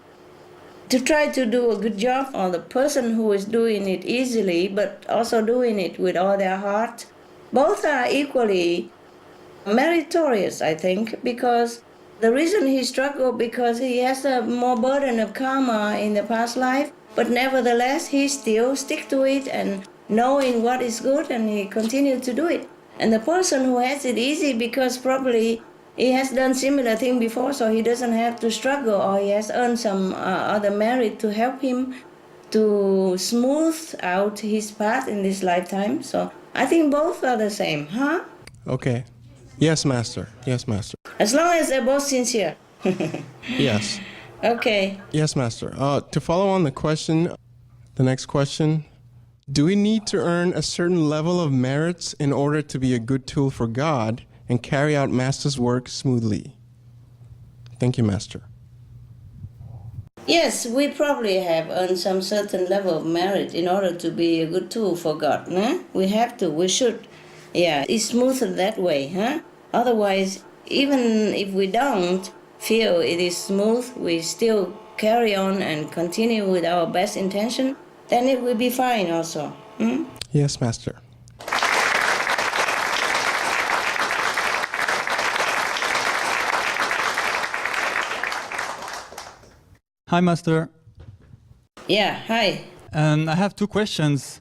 to try to do a good job, or the person who is doing it easily but also doing it with all their heart, both are equally meritorious, I think, because the reason he struggled because he has a more burden of karma in the past life, but nevertheless he still stick to it and knowing what is good, and he continued to do it. And the person who has it easy because probably he has done similar thing before, so he doesn't have to struggle, or he has earned some other merit to help him to smooth out his path in this lifetime. So I think both are the same, huh? Okay. Yes, Master. Yes, Master. As long as they're both sincere. Yes. Okay. Yes, Master. To follow on the next question, do we need to earn a certain level of merits in order to be a good tool for God and carry out Master's work smoothly? Thank you, Master. Yes, we probably have earned some certain level of merit in order to be a good tool for God. Huh? We have to, we should. Yeah, it's smoother that way, huh? Otherwise, even if we don't feel it is smooth, we still carry on and continue with our best intention, then it will be fine also. Yes, Master. Hi, Master. Yeah, hi. I have two questions.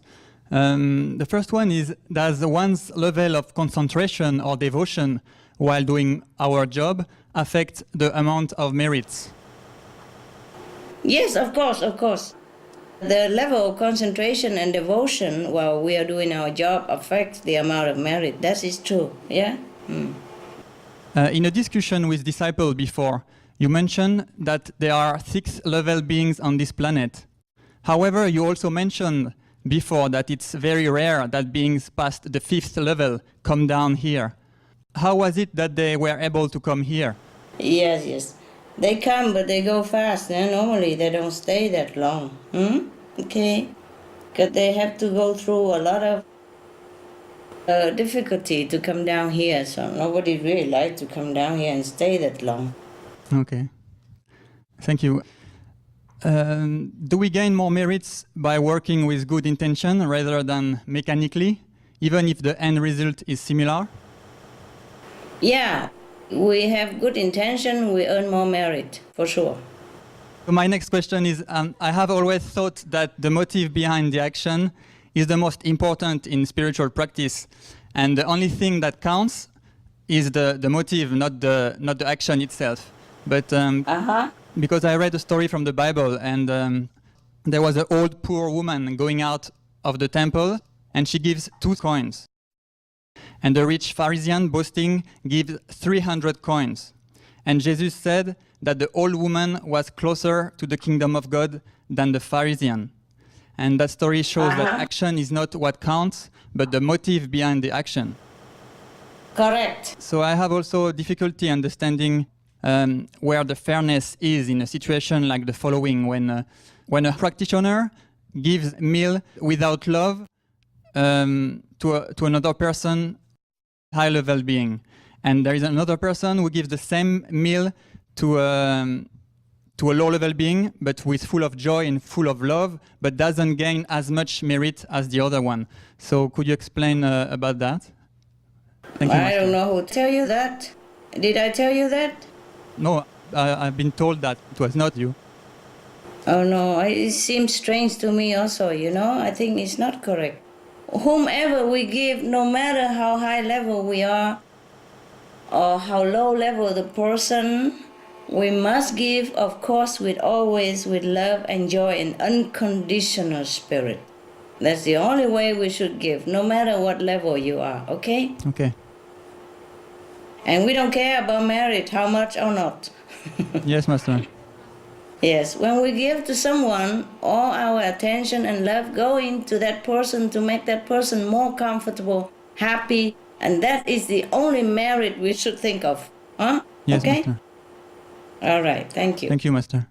The first one is, does one's level of concentration or devotion while doing our job affect the amount of merits? Yes, of course, of course. The level of concentration and devotion while we are doing our job affects the amount of merit. That is true, yeah? In a discussion with disciples before, you mentioned that there are 6-level beings on this planet. However, you also mentioned before that it's very rare that beings past the 5th level come down here. How was it that they were able to come here? Yes, yes. They come, but they go fast. Normally, they don't stay that long. Okay? Because they have to go through a lot of difficulty to come down here. So nobody really likes to come down here and stay that long. Okay. Thank you. do we gain more merits by working with good intention rather than mechanically, even if the end result is similar? Yeah, we have good intention, we earn more merit, for sure. So my next question is, I have always thought that the motive behind the action is the most important in spiritual practice, and the only thing that counts is the motive, not the action itself. But because I read a story from the Bible, and there was an old poor woman going out of the temple, and she gives 2 coins. And the rich Pharisee, boasting, gives 300 coins. And Jesus said that the old woman was closer to the kingdom of God than the Pharisee. And that story shows that action is not what counts, but the motive behind the action. Correct. So I have also difficulty understanding where the fairness is in a situation like the following, when a practitioner gives meal without love to another person, high-level being, and there is another person who gives the same meal to a low-level being, but with full of joy and full of love, but doesn't gain as much merit as the other one. So could you explain about that? Thank you, I don't know who tell you that. Did I tell you that? No, I've been told that it was not you. Oh no, it seems strange to me also, I think it's not correct. Whomever we give, no matter how high level we are, or how low level the person, we must give, of course, always with love and joy and unconditional spirit. That's the only way we should give, no matter what level you are, okay? Okay. And we don't care about merit, how much or not. Yes, Master. Yes, when we give to someone, all our attention and love go into that person to make that person more comfortable, happy, and that is the only merit we should think of. Huh? Yes, okay? Master. All right, thank you. Thank you, Master.